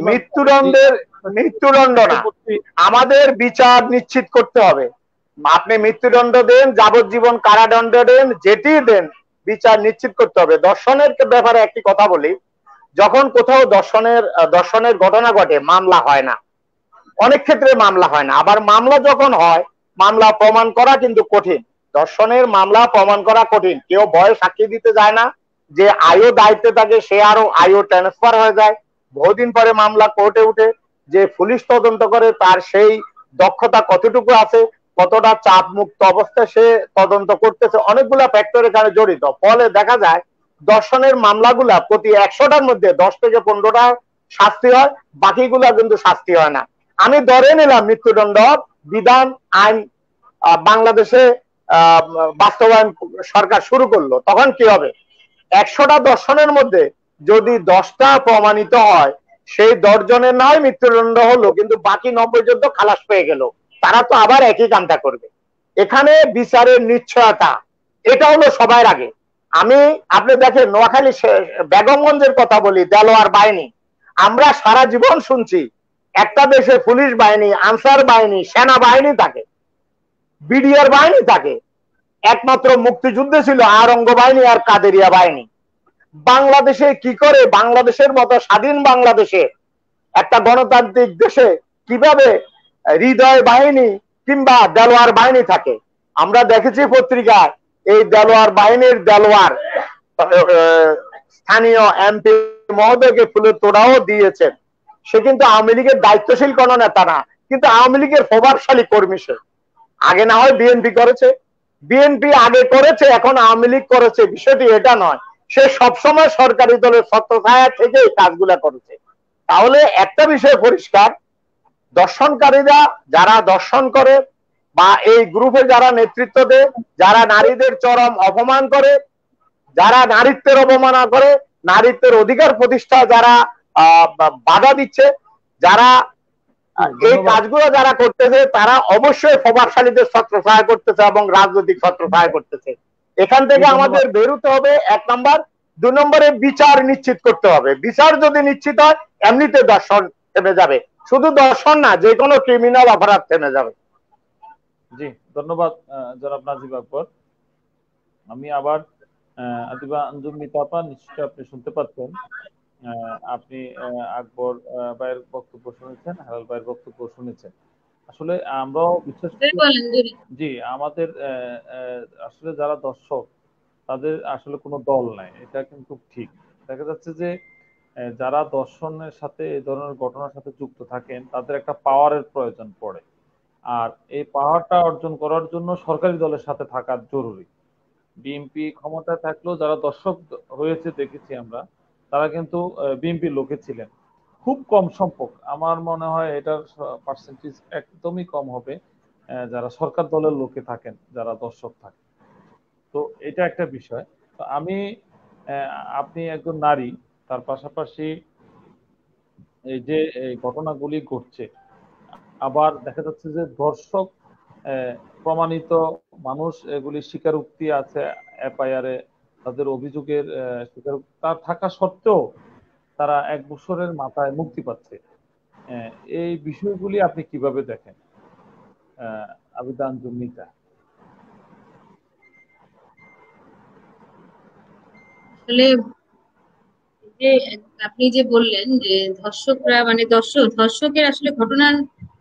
[SPEAKER 4] মৃত্যুদণ্ড না, আমাদের বিচার নিশ্চিত করতে হবে। আপনি মৃত্যুদণ্ড দেন, যাবজ্জীবন কারাদণ্ড দেন, যেটি দেন, বিচার নিশ্চিত করতে হবে। দর্শনের ব্যাপারে একটি কথা বলি, যখন কোথাও দর্শনের ঘটনা ঘটে মামলা হয় না, অনেক ক্ষেত্রে মামলা হয় না। আবার মামলা যখন হয়, মামলা প্রমাণ করা কিন্তু কঠিন। দর্শনের মামলা প্রমাণ করা কঠিন, কেউ ভয়ে সাক্ষী দিতে যায় না। যে আইও দায়িত্বে থাকে সে আরো আইও ট্রান্সফার হয়ে যায়, বহুদিন পরে মামলা কোর্টে উঠে। যে পুলিশ তদন্ত করে তার সেই দক্ষতা কতটুকু আছে, কতটা চাপ মুক্ত অবস্থায় সে তদন্ত করতেছে, অনেকগুলা ফ্যাক্টর এখানে জড়িত। ফলে দেখা যায় দর্শনের মামলাগুলা প্রতি 100টার মধ্যে 10 থেকে 15টা শাস্তি হয়, বাকিগুলা কিন্তু শাস্তি হয় না। আমি ধরে নিলাম মৃত্যুদণ্ড বিধান আইন বাংলাদেশে বাস্তবায়ন সরকার শুরু করলো, তখন কি হবে? 100টা দর্শনের মধ্যে যদি 10টা প্রমাণিত হয়, সেই 10 জনের নয় মৃত্যুদণ্ড হলো, কিন্তু বাকি 90 জন তো খালাস পেয়ে গেল, তারা তো আবার একই কামটা করবে। এখানে বিচারের নিশ্চয়তা এটা হলো সবার আগে। আপনি দেখেন নোয়াখালী বেগমগঞ্জের কথা বলি, দেলোয়ার বাহিনী, আমরা সারা জীবন শুনছি একটা দেশে পুলিশ বাহিনী, আনসার বাহিনী, সেনাবাহিনী থাকে, বিডিআর বাহিনী থাকে, একমাত্র মুক্তিযুদ্ধে ছিল আরঙ্গ বাহিনী আর কাদেরিয়া বাহিনী। বাংলাদেশে কি করে, বাংলাদেশের মতো স্বাধীন বাংলাদেশে একটা গণতান্ত্রিক দেশে কিভাবে হৃদয় বাহিনী কিংবা দেলোয়ার বাহিনী থাকে? আমরা দেখেছি পত্রিকায় এই দেলোয়ার বাহিনীর দেলোয়ার স্থানীয় এমপি মহোদয়কে ফুলের তোড়াও দিয়েছেন। সে কিন্তু আওয়ামী লীগের দায়িত্বশীল কোন নেতা না, কিন্তু আওয়ামী লীগের প্রভাবশালী কর্মী সে। আগে না হয় বিএনপি করেছে, বিএনপি আগে করেছে, এখন আওয়ামী লীগ করেছে, বিষয়টি এটা নয়। সে সবসময় সরকারি দলের ছত্রছায়া থেকে এই কাজগুলা করেছে। তাহলে একটা বিষয় পরিষ্কার, দর্শনকারীরা যারা দর্শন করে বা এই গ্রুপে যারা নেতৃত্ব দেয়, যারা নারীদের চরম অপমান করে, যারা নারীত্বের অবমাননা করে, নারীত্বের অধিকার প্রতিষ্ঠা যারা বাধা দিচ্ছে, যারা এই কাজগুলো যারা করতেছে, তারা অবশ্যই প্রভাবশালীদের ছত্রছায়া করতেছে এবং রাজনৈতিক ছত্রছায়া করতেছে। এখান থেকে আমাদের বেরোতে হবে, 1 নম্বর। 2 নম্বরে বিচার নিশ্চিত করতে হবে। বিচার যদি নিশ্চিত হয়, এমনিতে দর্শন থেমে যাবে। শুধু দর্শন না, যে কোনো ক্রিমিনাল অপরাধ থেমে যাবে।
[SPEAKER 1] জি, ধন্যবাদ জনাব নাজিব আকবর। আমি আবার আদিবা আঞ্জুম মিতাপা, নিশ্চয়ই আপনি শুনতে পাচ্ছেন। আপনি আকবর ভাইয়ের বক্তব্য শুনেছেন, হেলাল ভাইয়ের বক্তব্য শুনেছেন। আসলে আমরাও বিশেষ জি, আমাদের আসলে যারা দর্শক তাদের আসলে কোনো দল নাই, এটা কিন্তু ঠিক। দেখা যাচ্ছে যে যারা দর্শনের সাথে এই ধরনের ঘটনার সাথে যুক্ত থাকেন তাদের একটা পাওয়ারের প্রয়োজন পড়ে, আর এই পাওয়ারটা অর্জন করার জন্য সরকারি দলের সাথে থাকা জরুরি। বিএনপি ক্ষমতায় থাকলেও যারা দর্শক হয়েছে দেখেছি আমরা, তারা কিন্তু বিএনপির লোকে ছিলেন। খুব কম সংখ্যক, আমার মনে হয় এটার পার্সেন্টেজ একদমই কম হবে যারা সরকার দলের লোকে থাকেন, যারা দর্শক থাকেন। তো এটা একটা বিষয়। তো আপনি একজন নারী, তার পাশাপাশি এই যে এই ঘটনাগুলি ঘটছে, আবার দেখা যাচ্ছে যে দর্শক প্রমাণিত মানুষ, এগুলি স্বীকারোক্তি আছে এফআইআর এ, তাদের অভিযোগের স্বীকারোক্তি থাকা সত্ত্বেও তারা 1 বছরের মাথায় মুক্তি পাচ্ছে। এই বিষয়গুলি আপনি কিভাবে দেখেন আবিদা আঞ্জুমিতা?
[SPEAKER 2] আসলে যে আপনি যে বললেন যে ধর্ষকরা মানে ধর্ষকের আসলে ঘটনা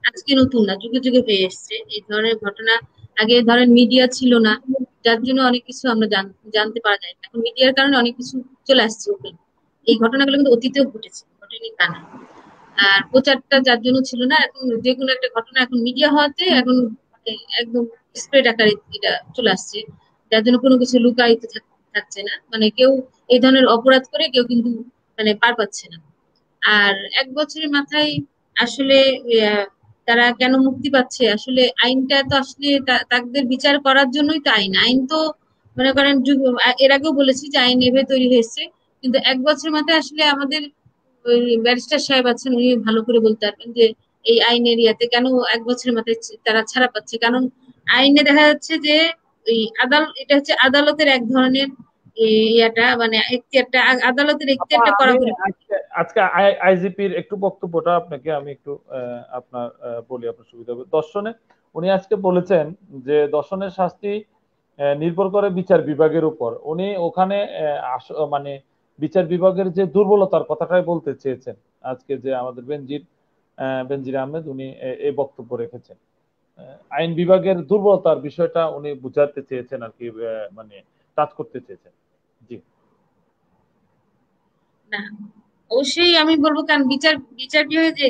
[SPEAKER 2] আজকে নতুন না, যুগে যুগে হয়ে এসছে এই ধরনের ঘটনা। আগে ধরেন মিডিয়া ছিল না, যার জন্য অনেক কিছু আমরা জানতে পারা যায় না। এখন মিডিয়ার কারণে অনেক কিছু চলে আসছে ওপেন। এই ঘটনাগুলো কিন্তু অতীতেও ঘটেছে, ঘটেনি তা না। আর প্রচারটা যার জন্য ছিল না, এখন যে কোনো একটা ঘটনা এখন মিডিয়া হওয়াতে এখন একদম স্প্রেড আকারে এটা চলে আসছে, যার জন্য কোনো কিছু লুকায়িত থাকছে না। মানে কেউ এই ধরনের অপরাধ করে কেউ কিন্তু মানে পার পাচ্ছে না। আর 1 বছরের মাথায় আসলে আহ, তারা কেন মুক্তি পাচ্ছে? আসলে আইনটা তো আসলে তাদের বিচার করার জন্যই তো আইন। আইন তো মনে করেন এর আগেও বলেছি যে আইন এভাবে তৈরি হয়েছে, কিন্তু 1 বছরের মাথায় আসলে আমাদের ওই ব্যারিস্টার সাহেব আছেন, উনি ভালো করে বলতে পারবেন যে এই আইনের ইয়াতে কেন 1 বছরের মাথায় তারা ছাড়া পাচ্ছে। কারণ আইনে দেখা যাচ্ছে যে এটা হচ্ছে আদালতের এক ধরনের ইয়াটা মানে এখতিয়ারটা, আদালতের এখতিয়ারটা কড়াকড়ি।
[SPEAKER 1] আজকে আইজিপির একটু বক্তব্যটা আপনাকে আমি একটু আপনার বলি, আপনার সুবিধা হবে। দর্শনে উনি আজকে বলেছেন যে দর্শনের শাস্তি নির্ভর করে বিচার বিভাগের উপর। উনি ওখানে মানে বিচার বিভাগের যে দুর্বলতার কথাটাই বলতে চেয়েছেন। আজকে যে আমাদের বেনজির আহমেদ উনি এই বক্তব্য রেখেছেন, আইন বিভাগের দুর্বলতার বিষয়টা উনি বুঝাতে চেয়েছেন আর কি, মানে টাচ করতে চেয়েছেন। জি
[SPEAKER 2] না, অবশ্যই আমি বলবো, কারণ বিচার বিভাগে যে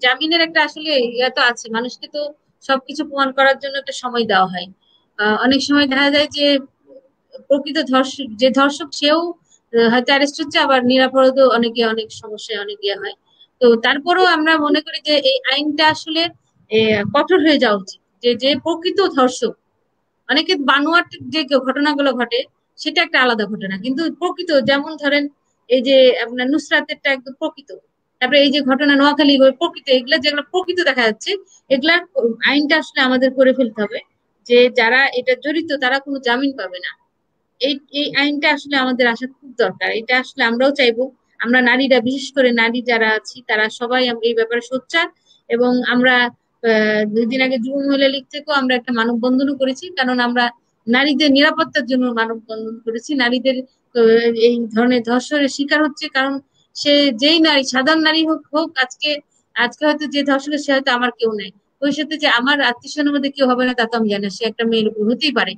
[SPEAKER 2] জামিনের একটা আসলে ইয়া তো আছে। মানুষকে তো সবকিছু প্রমাণ করার জন্য একটা সময় দেওয়া হয়। অনেক সময় দেখা যায় যে প্রকৃত ধর্ষক সেও হয়তো অ্যারেস্ট হচ্ছে, আবার নিরাপরাধও অনেকে অনেক সমস্যায় অনেক ইয়ে হয়। তো তারপরেও আমরা মনে করি যে এই আইনটা আসলে কঠোর হয়ে যাওয়া উচিত। যে প্রকৃত ধর্ষক, অনেকে বানোয়াট যে ঘটনাগুলো ঘটে সেটা একটা আলাদা ঘটনা, কিন্তু প্রকৃত যেমন ধরেন এই যে আপনার নুসরাতেরটা একদম প্রকৃত, তারপরে এই যে ঘটনা নোয়াখালী প্রকৃত, এগুলা যেগুলো প্রকৃত দেখা যাচ্ছে এগুলার আইনটা আসলে আমাদের করে ফেলতে হবে যে যারা এটা জড়িত তারা কোনো জামিন পাবে না। এই এই আইনটা আসলে আমাদের আসা খুব দরকার। এটা আসলে আমরাও চাইবো, আমরা নারীরা, বিশেষ করে নারী যারা আছি তারা সবাই আমরা এই ব্যাপারে সোচ্চার। এবং আমরা 2 দিন আগে যুব মহিলা লীগ থেকেও আমরা একটা মানববন্ধনও করেছি, কারণ আমরা নারীদের নিরাপত্তার জন্য মানববন্ধন করেছি। নারীদের এই ধরনের ধর্ষণের শিকার হচ্ছে, কারণ সে যেই নারী, সাধারণ নারী হোক হোক আজকে আজকে হয়তো যে ধর্ষকের সে হয়তো আমার কেউ নাই, ভবিষ্যতে যে আমার আত্মীয় স্বজনের মধ্যে কেউ হবে না তা তো আমি জানি না, সে একটা মেয়ের উপর হতেই পারে।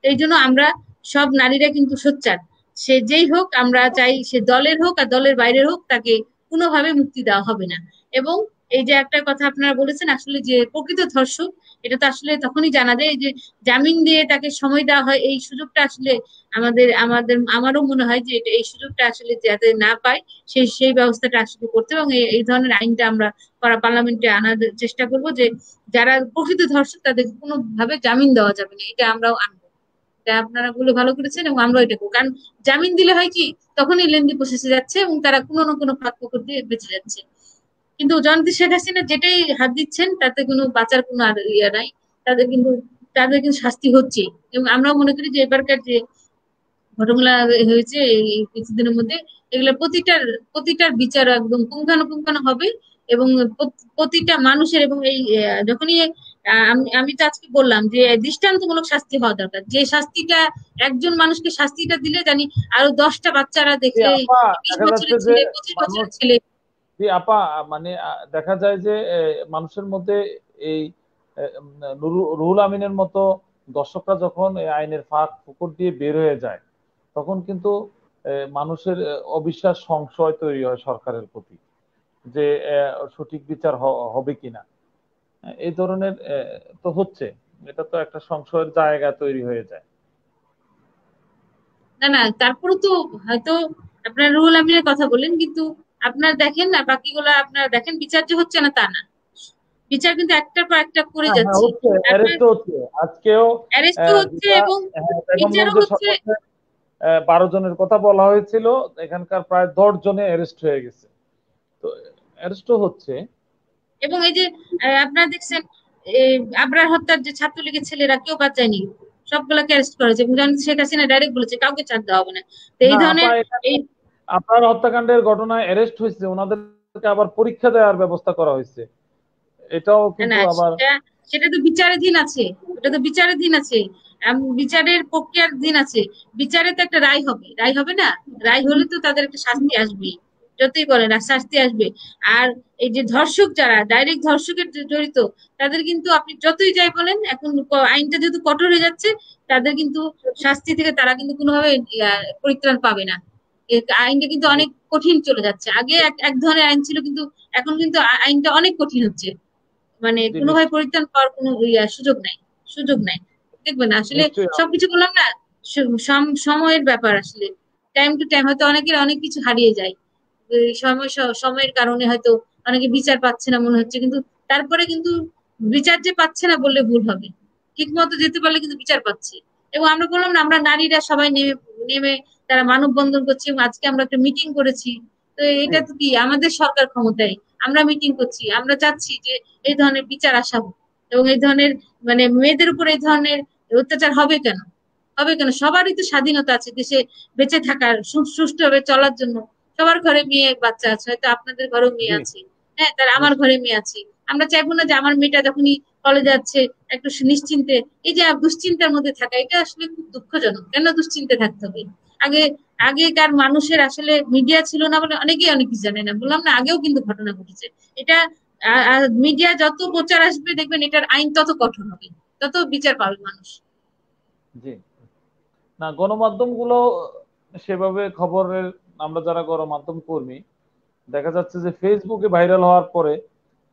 [SPEAKER 2] এই জন্য আমরা সব নারীরা কিন্তু সোচ্চার, সে যেই হোক আমরা চাই সে দলের হোক আর দলের বাইরের হোক, তাকে কোনোভাবে মুক্তি দেওয়া হবে না। এবং এই যে একটা কথা আপনারা বলেছেন আসলে যে প্রকৃত ধর্ষক, এটা তো আসলে তখনই জানা যায় যে জামিন দিয়ে তাকে সময় দেওয়া হয়। এই সুযোগটা আসলে আমারও মনে হয় যে এটা এই সুযোগটা আসলে যাতে না পায় সেই ব্যবস্থাটা আসলে করতে, এবং এই ধরনের আইনটা আমরা পার্লামেন্টে আনার চেষ্টা করব যে যারা প্রকৃত ধর্ষক তাদেরকে কোনোভাবে জামিন দেওয়া যাবে না, এটা আমরাও আনবো। এটা আপনারা বলে ভালো করেছেন এবং আমরা এটা করবো। কারণ জামিন দিলে হয় কি, তখনই লেন্দি প্রসেসে যাচ্ছে এবং তারা কোনো না কোনো ফাঁক ফোকর দিয়ে বেঁচে যাচ্ছে। কিন্তু জনতি শেখ হাসিনা যেটাই হাত দিচ্ছেন তাতে কোনো বাঁচার কোনো আর ইয়ে নাই, তাদের কিন্তু তাদের কিন্তু শাস্তি হচ্ছে। এবং আমরাও মনে করি যে এবারকার যে ঘটনাগুলো হয়েছে এই কিছুদিনের মধ্যে, এগুলো প্রতিটার বিচার একদম পুঙ্খানুপুঙ্খানু হবে। এবং প্রতিটা মানুষের, এবং এই যখনই আমি তো আজকে বললাম যে দৃষ্টান্তমূলক শাস্তি হওয়া দরকার, যে শাস্তিটা একজন মানুষকে শাস্তিটা দিলে জানি আরো 10টা বাচ্চারা দেখলে 20 বছরের ছেলে, 25 বছরের ছেলে।
[SPEAKER 1] জি আপা, মানে দেখা যায় যে মানুষের মধ্যে এই রুহুল আমিনের মতো দর্শকরা যখন এই আইনের ফাঁক ফোকর দিয়ে বের হয়ে যায়, তখন কিন্তু মানুষের অবিশ্বাস, সংশয় তৈরি হয় সরকারের প্রতি, যে সঠিক বিচার হবে কিনা। এই ধরনের তো হচ্ছে, এটা তো একটা সংশয়ের জায়গা তৈরি হয়ে যায়।
[SPEAKER 2] না না, তারপরে তো হয়তো আপনার রুহুল আমিনের কথা বলেন, কিন্তু আপনার দেখেন না বাকিগুলা, আপনার দেখেন বিচার যে হচ্ছে না তা না, বিচার কিন্তু একটার পর একটা করে
[SPEAKER 1] হ্যাঁ হ্যাঁ,
[SPEAKER 2] যাচ্ছে।
[SPEAKER 1] হচ্ছে,
[SPEAKER 2] আপনার
[SPEAKER 1] অ্যারেস্ট হচ্ছে আজকেও।
[SPEAKER 2] অ্যারেস্টও হচ্ছে
[SPEAKER 1] যেটা
[SPEAKER 2] এবং বিচারও
[SPEAKER 1] বেগমগঞ্জে
[SPEAKER 2] হচ্ছে।
[SPEAKER 1] 12 জনের কথা বলা হয়েছিল, এখানকার প্রায় 10 জনে অ্যারেস্ট হয়ে গেছে, তো অ্যারেস্টও হচ্ছে।
[SPEAKER 2] এবং এই যে আপনারা দেখছেন এই আবরার হত্যার যে ছাত্রলীগের ছেলেরা কেউ বাদ যায়নি, সবগুলাকে অ্যারেস্ট করেছে। এবং যেমন শেখ হাসিনা ডাইরেক্ট বলেছে কাউকে ছাড় দেওয়া হবে না। তো এই
[SPEAKER 1] না আপা,
[SPEAKER 2] ধরনের
[SPEAKER 1] এখানে
[SPEAKER 2] এই
[SPEAKER 1] আপনার হত্যাকাণ্ডের ঘটনায় অ্যারেস্ট হয়েছে, ওনাদেরকে আবার পরীক্ষা দেওয়ার ব্যবস্থা করা হয়েছে, এটাও
[SPEAKER 2] না
[SPEAKER 1] কিন্তু আবার।
[SPEAKER 2] সেটা সেটা তো বিচারাধীন আছে, ওটা তো বিচারাধীন আছে, বিচারের প্রক্রিয়াধীন আছে। বিচারে তো একটা রায় হবে, রায় হবে না? রায় হলে তো তাদের একটা শাস্তি আসবে, যতই বলেন না শাস্তি আসবে। আর এই যে ধর্ষক যারা ডাইরেক্ট ধর্ষকের জড়িত, তাদের কিন্তু আপনি যতই যাই বলেন, এখন আইনটা যেহেতু কঠোর হয়ে যাচ্ছে, তাদের কিন্তু শাস্তি থেকে তারা কিন্তু কোনোভাবে পরিত্রাণ পাবে না। এই আইনটা কিন্তু
[SPEAKER 1] জি
[SPEAKER 2] অনেক কঠিন চলে যাচ্ছে। আগে এক এক ধরনের আইন ছিল, কিন্তু এখন কিন্তু আইনটা অনেক কঠিন হচ্ছে। মানে
[SPEAKER 1] জি
[SPEAKER 2] কোনোভাবে
[SPEAKER 1] নিশ্চয়ই।
[SPEAKER 2] পরিত্রাণ পাওয়ার কোনো সুযোগ নাই, সুযোগ নাই। দেখবেন আসলে
[SPEAKER 1] নিশ্চয়ই
[SPEAKER 2] সবকিছু বললাম না, সময়ের ব্যাপার আসলে। টাইম টু টাইম হয়তো অনেকের অনেক কিছু হারিয়ে যায়, এই সময়ের কারণে হয়তো অনেকে বিচার পাচ্ছে না মনে হচ্ছে, কিন্তু তারপরে কিন্তু বিচার যে পাচ্ছে না বললে ভুল হবে, ঠিক মতো যেতে পারলে কিন্তু বিচার পাচ্ছে। এবং আমরা বললাম না, আমরা নারীরা সবাই নেমে নেমে তারা মানববন্ধন করছি, এবং আজকে আমরা একটা মিটিং করেছি। তো এটা তো কি আমাদের সরকার ক্ষমতায়, আমরা মিটিং করছি, আমরা চাচ্ছি যে এই ধরনের বিচার আসা হোক। এবং এই ধরনের মানে মেয়েদের উপর এই ধরনের অত্যাচার হবে কেন, হবে কেন? সবারই তো স্বাধীনতা আছে দেশে বেঁচে থাকার, সুষ্ঠুভাবে চলার জন্য। সবার ঘরে মেয়ে বাচ্চা আছে, হয়তো আপনাদের ঘরেও মেয়ে
[SPEAKER 1] জি
[SPEAKER 2] আছে, হ্যাঁ, তার আমার
[SPEAKER 1] নিশ্চয়ই।
[SPEAKER 2] ঘরে মেয়ে আছে। আমরা চাইবো না যে আমার মেয়েটা যখনই কলেজে যাচ্ছে একটু নিশ্চিন্তে, এই যে দুশ্চিন্তার মধ্যে থাকা, এটা আসলে খুব দুঃখজনক। কেন দুশ্চিন্তে থাকতে হবে? আগে আগেকার মানুষের আসলে মিডিয়া ছিল না বলে অনেকেই অনেক কিছু জানে না, বললাম না, আগেও কিন্তু ঘটনা ঘটেছে। এটা মিডিয়া যত প্রচার আসবে দেখবেন এটার আইন তত কঠোর হবে, তত বিচার পাবে মানুষ।
[SPEAKER 1] জি না, গণমাধ্যম গুলো সেভাবে খবরের, আমরা যারা গণমাধ্যম কর্মী, দেখা যাচ্ছে যে ফেসবুকে ভাইরাল হওয়ার পরে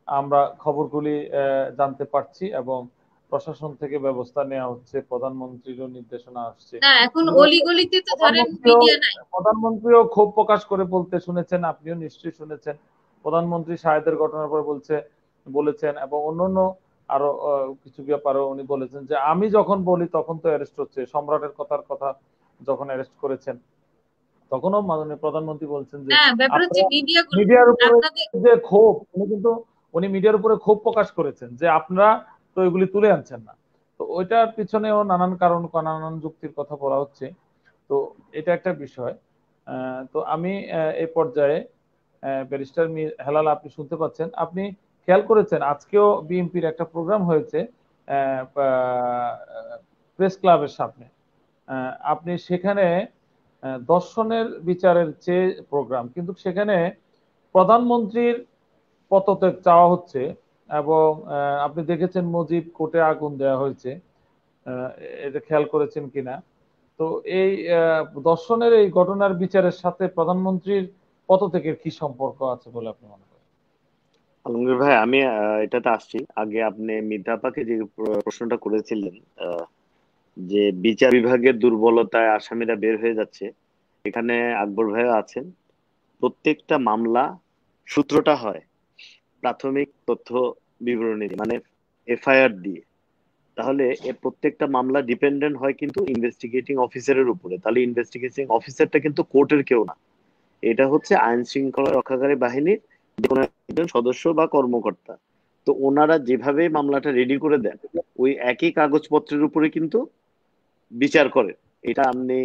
[SPEAKER 1] আমরা খবরগুলি জানতে পারছি, এবং প্রশাসন থেকে ব্যবস্থা নেওয়া হচ্ছে, প্রধানমন্ত্রীরও নির্দেশনা আসছে।
[SPEAKER 2] না এখন
[SPEAKER 1] কিন্তু
[SPEAKER 2] অলি গলিতে তো ধরেন
[SPEAKER 1] প্রধানমন্ত্রীও
[SPEAKER 2] মিডিয়া নাই।
[SPEAKER 1] প্রধানমন্ত্রীও ক্ষোভ প্রকাশ করে বলতে শুনেছেন, আপনিও নিশ্চয়ই শুনেছেন। প্রধানমন্ত্রী শাহেদের ঘটনার পর বলেছেন, এবং অন্যান্য আরো কিছু ব্যাপারও উনি বলেছেন যে আমি যখন বলি তখন তো অ্যারেস্ট হচ্ছে। সম্রাটের কথা যখন অ্যারেস্ট করেছেন, তখনও মাননীয় প্রধানমন্ত্রী বলছেন যে
[SPEAKER 2] না ব্যাপার হচ্ছে
[SPEAKER 1] আপনারা
[SPEAKER 2] মিডিয়া গুলো
[SPEAKER 1] মিডিয়ার উপরে
[SPEAKER 2] আপনাদের
[SPEAKER 1] যে ক্ষোভ, উনি মিডিয়ার উপরে ক্ষোভ প্রকাশ করেছেন যে আপনারা তো এগুলি তুলে আনছেন না। তো ওইটার পিছনেও নানান কারণ, নানান যুক্তির কথা বলা হচ্ছে। তো এটা একটা বিষয়। তো আমি এই পর্যায়ে ব্যারিস্টার হেলাল, আপনি শুনতে পাচ্ছেন, আপনি খেয়াল করেছেন আজকেও বিএনপির একটা প্রোগ্রাম হয়েছে প্রেস ক্লাবের সামনে। আপনি সেখানে দর্শনের বিচারের যে প্রোগ্রাম, কিন্তু সেখানে প্রধানমন্ত্রীর পদত্যাগ চাওয়া হচ্ছে, এবং আপনি দেখেছেন মুজিব কোর্টে আগুন দেওয়া হয়েছে, আহ, এটা খেয়াল করেছেন কিনা। তো এই দর্শনের এই ঘটনার বিচারের সাথে প্রধানমন্ত্রীর পদত্যাগের কি সম্পর্ক আছে বলে আপনি মনে করেন?
[SPEAKER 3] আলমগীর ভাই, আমি এটাতে আসছি। আগে আপনি মিতাপাকে যে প্রশ্নটা করেছিলেন, আহ, যে বিচার বিভাগের দুর্বলতায় আসামিরা বের হয়ে যাচ্ছে, এখানে আকবর ভাইও আছেন। প্রত্যেকটা মামলা সূত্রটা হয় প্রাথমিক তথ্য বিবরণী দিয়ে, মানে এফআইআর দিয়ে। তাহলে এ প্রত্যেকটা মামলা ডিপেন্ডেন্ট হয় কিন্তু ইনভেস্টিগেটিং অফিসারের উপরে। তাহলে ইনভেস্টিগেটিং অফিসারটা কিন্তু কোর্টের কেউ না, এটা হচ্ছে আইন শৃঙ্খলা রক্ষাকারী বাহিনীর যে কোনো একজন সদস্য বা কর্মকর্তা। তো ওনারা যেভাবে মামলাটা রেডি করে দেন, ওই একই কাগজপত্রের উপরে কিন্তু বিচার করেন। এটা আপনি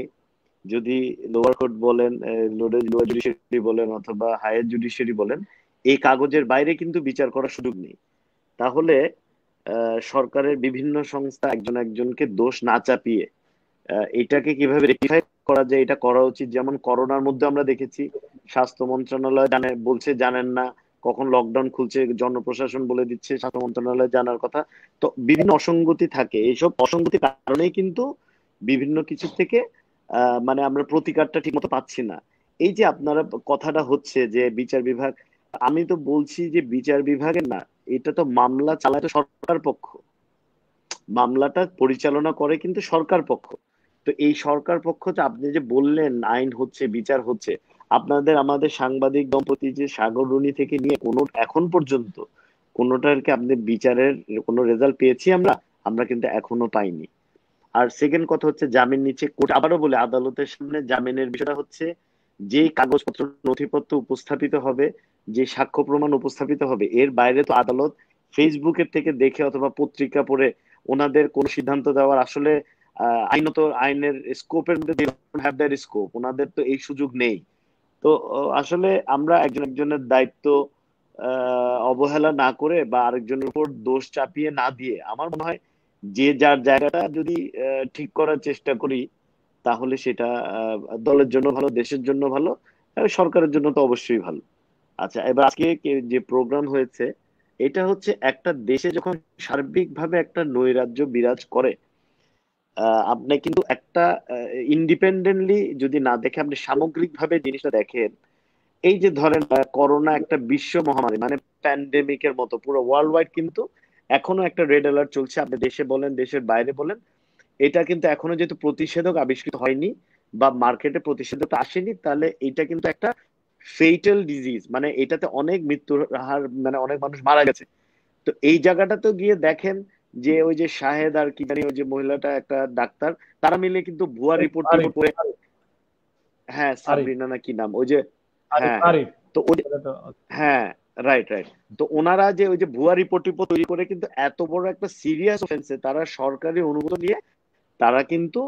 [SPEAKER 3] যদি লোয়ার কোর্ট বলেন, লোয়ার জুডিশিয়ারি বলেন, অথবা হায়ার জুডিশিয়ারি বলেন, এই কাগজের বাইরে কিন্তু বিচার করার সুযোগ নেই। তাহলে সরকারের বিভিন্ন সংস্থা একজন একজনকে দোষ না চাপিয়ে এটাকে কিভাবে রেকটিফাই করা যায়, এটা করা উচিত। যেমন করোনার মধ্যে আমরা দেখেছি স্বাস্থ্য মন্ত্রণালয় বলছে জানেন না, কখন লকডাউন খুলছে জনপ্রশাসন বলে দিচ্ছে স্বাস্থ্য মন্ত্রণালয় জানার কথা। তো বিভিন্ন অসঙ্গতি থাকে, এইসব অসঙ্গতির কারণেই কিন্তু বিভিন্ন কিছু থেকে মানে আমরা প্রতিকারটা ঠিক মতো পাচ্ছি না। এই যে আপনারা কথাটা হচ্ছে যে বিচার বিভাগ, আমি তো বলছি যে বিচার বিভাগের না, এটা তো মামলা চালায় তো সরকার পক্ষ, মামলাটা পরিচালনা করে কিন্তু সরকার পক্ষ। তো এই সরকার পক্ষ, যে আপনি যে বললেন আইন হচ্ছে বিচার হচ্ছে, আপনাদের আমাদের সাংবাদিক দম্পতি যে সাগররুনি থেকে নিয়ে কোনো এখন পর্যন্ত কোনোটার কি আপনি বিচারের কোনো রেজাল্ট পেয়েছি আমরা? আমরা কিন্তু এখনো পাইনি। আর সেকেন্ড কথা হচ্ছে জামিন নিচ্ছে কোর্ট, আবারও বলে আদালতের সামনে জামিনের বিষয়টা হচ্ছে যে কাগজপত্র নথিপত্র উপস্থাপিত হবে, যে সাক্ষ্য প্রমাণ উপস্থাপিত হবে, এর বাইরে তো আদালত ফেসবুকের থেকে দেখে অথবা পত্রিকা পড়ে ওনাদের কোন সিদ্ধান্ত দেওয়ার আসলে আইনত আইনের স্কোপের মধ্যে হ্যাভ দ্যাট স্কোপ, ওনাদের তো এই সুযোগ নেই। তো আসলে আমরা একজন একজনের দায়িত্ব অবহেলা না করে বা আরেকজনের উপর দোষ চাপিয়ে না দিয়ে আমার মনে হয় যে যার জায়গাটা যদি ঠিক করার চেষ্টা করি তাহলে সেটা দলের জন্য ভালো, দেশের জন্য ভালো, সরকারের জন্য তো অবশ্যই ভালো। আচ্ছা, এবার আজকে যে প্রোগ্রাম হয়েছে এটা হচ্ছে একটা দেশে যখন সার্বিকভাবে একটা নৈরাজ্য বিরাজ করে, আপনি কিন্তু একটা ইন্ডিপেন্ডেন্টলি যদি না দেখে আপনি সামগ্রিকভাবে জিনিসটা দেখেন, এই যে ধরেন করোনা একটা বিশ্ব মহামারী মানে প্যান্ডেমিকের মতো পুরো ওয়ার্ল্ড ওয়াইড কিন্তু এখনো একটা রেড অ্যালার্ট চলছে, আপনি দেশে বলেন দেশের বাইরে বলেন। এটা কিন্তু এখনো যেহেতু প্রতিষেধক আবিষ্কৃত হয়নি বা মার্কেটে প্রতিষেধক আসেনি, তাহলে এটা কিন্তু একটা ফেটাল ডিজিজ, মানে এটাতে অনেক মৃত্যুর হার, মানে অনেক মানুষ মারা গেছে। তো এই জায়গাটাতে গিয়ে দেখেন যে ওই যে শাহেদ আর কি জানি ওই যে মহিলাটা একটা ডাক্তার, তারা মিলে কিন্তু ভুয়া রিপোর্ট
[SPEAKER 1] আরিফ,
[SPEAKER 3] টিপোর্ট করে। হ্যাঁ,
[SPEAKER 1] আরিফ,
[SPEAKER 3] সাবরিনা না কি নাম ওই যে,
[SPEAKER 1] আরিফ,
[SPEAKER 3] হ্যাঁ হ্যাঁ।
[SPEAKER 1] আরিফ।
[SPEAKER 3] তো ওই, হ্যাঁ, রাইট রাইট। তো ওনারা যে ওই যে ভুয়া রিপোর্ট টিপোর্ট তৈরি করে কিন্তু এত বড় একটা সিরিয়াস অফেন্সে তারা সরকারি অনুমোদন নিয়ে তারা কিন্তু